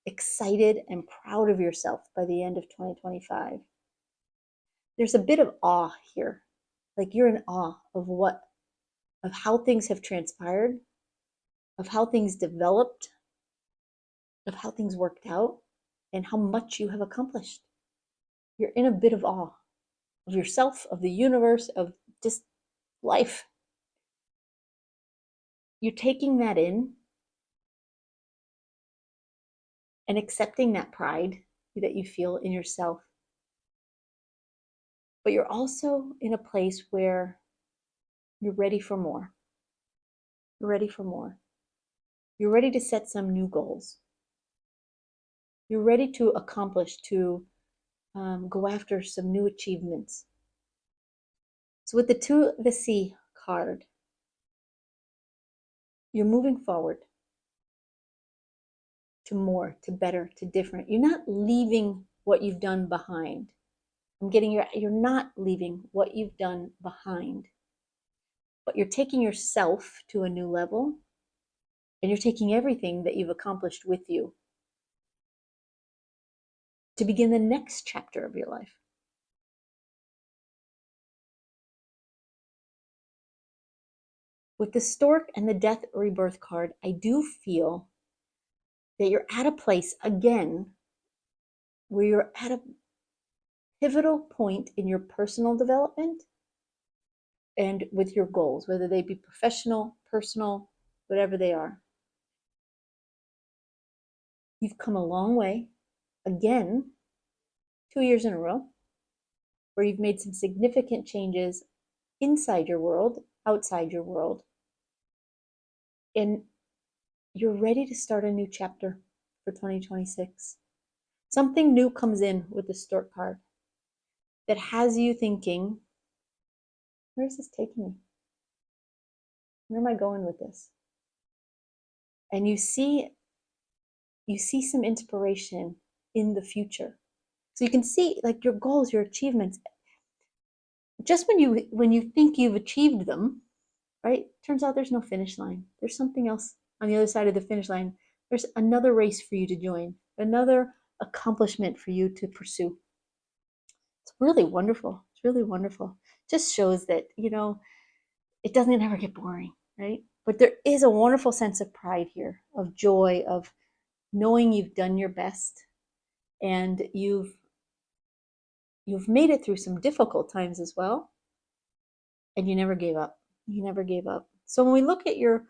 excited and proud of yourself by the end of 2025. There's a bit of awe here. Like you're in awe of how things have transpired, of how things developed, of how things worked out, and how much you have accomplished. You're in a bit of awe of yourself, of the universe, of just life. You're taking that in and accepting that pride that you feel in yourself. But you're also in a place where you're ready for more. You're ready for more. You're ready to set some new goals. You're ready to accomplish, to go after some new achievements. So with the To the Sea card, you're moving forward to more, to better, to different. You're not leaving what you've done behind. You're not leaving what you've done behind, but you're taking yourself to a new level, and you're taking everything that you've accomplished with you to begin the next chapter of your life. With the Stork and the Death Rebirth card, I do feel that you're at a place again where you're at a pivotal point in your personal development and with your goals, whether they be professional, personal, whatever they are. You've come a long way, again, 2 years in a row, where you've made some significant changes inside your world, outside your world, and you're ready to start a new chapter for 2026. Something new comes in with the Stork card that has you thinking, where is this taking me? Where am I going with this? And you see some inspiration in the future. So you can see like your goals, your achievements. Just when you think you've achieved them, right? Turns out there's no finish line. There's something else on the other side of the finish line. There's another race for you to join, another accomplishment for you to pursue. It's really wonderful. It's really wonderful. Just shows that, it doesn't ever get boring, right? But there is a wonderful sense of pride here, of joy, of knowing you've done your best and you've made it through some difficult times as well, and you never gave up. You never gave up. So when we look at your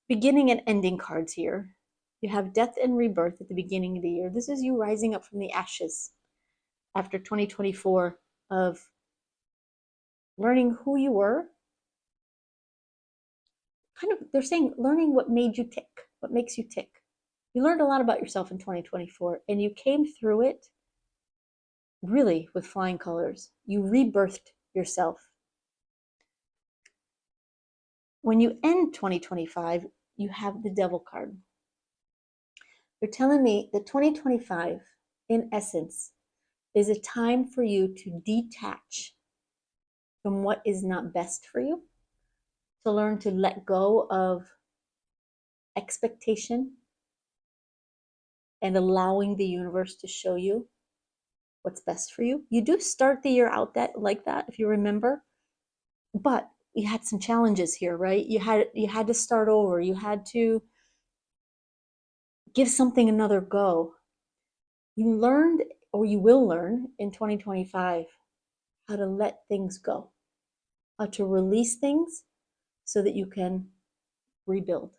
beginning and ending cards here, you have death and rebirth at the beginning of the year. This is you rising up from the ashes after 2024 of learning who you were. Kind of, they're saying learning what made you tick, what makes you tick. You learned a lot about yourself in 2024 and you came through it really with flying colors. You rebirthed yourself. When you end 2025, you have the devil card. They're telling me that 2025, in essence, is a time for you to detach from what is not best for you, to learn to let go of expectation and allowing the universe to show you what's best for you. You do start the year out like that, if you remember, but you had some challenges here, right? You had to start over. You had to give something another go. You learned, or you will learn in 2025, how to let things go, how to release things so that you can rebuild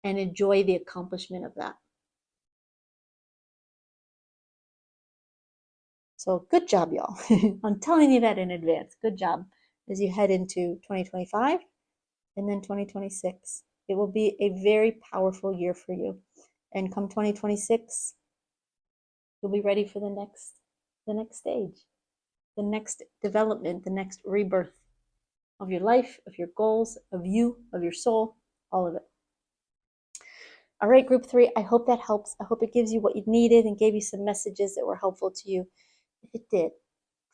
and enjoy the accomplishment of that. So good job, y'all. I'm telling you that in advance. Good job as you head into 2025 and then 2026. It will be a very powerful year for you. And come 2026, you'll be ready for the next stage, the next development, the next rebirth of your life, of your goals, of you, of your soul, all of it. All right, group 3, I hope that helps. I hope it gives you what you needed and gave you some messages that were helpful to you. If it did,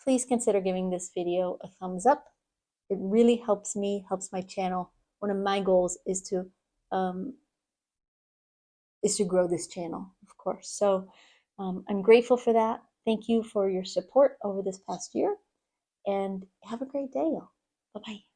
please consider giving this video a thumbs up. It really helps me, helps my channel. One of my goals is to grow this channel, of course. So I'm grateful for that. Thank you for your support over this past year, and have a great day, y'all. Bye-bye.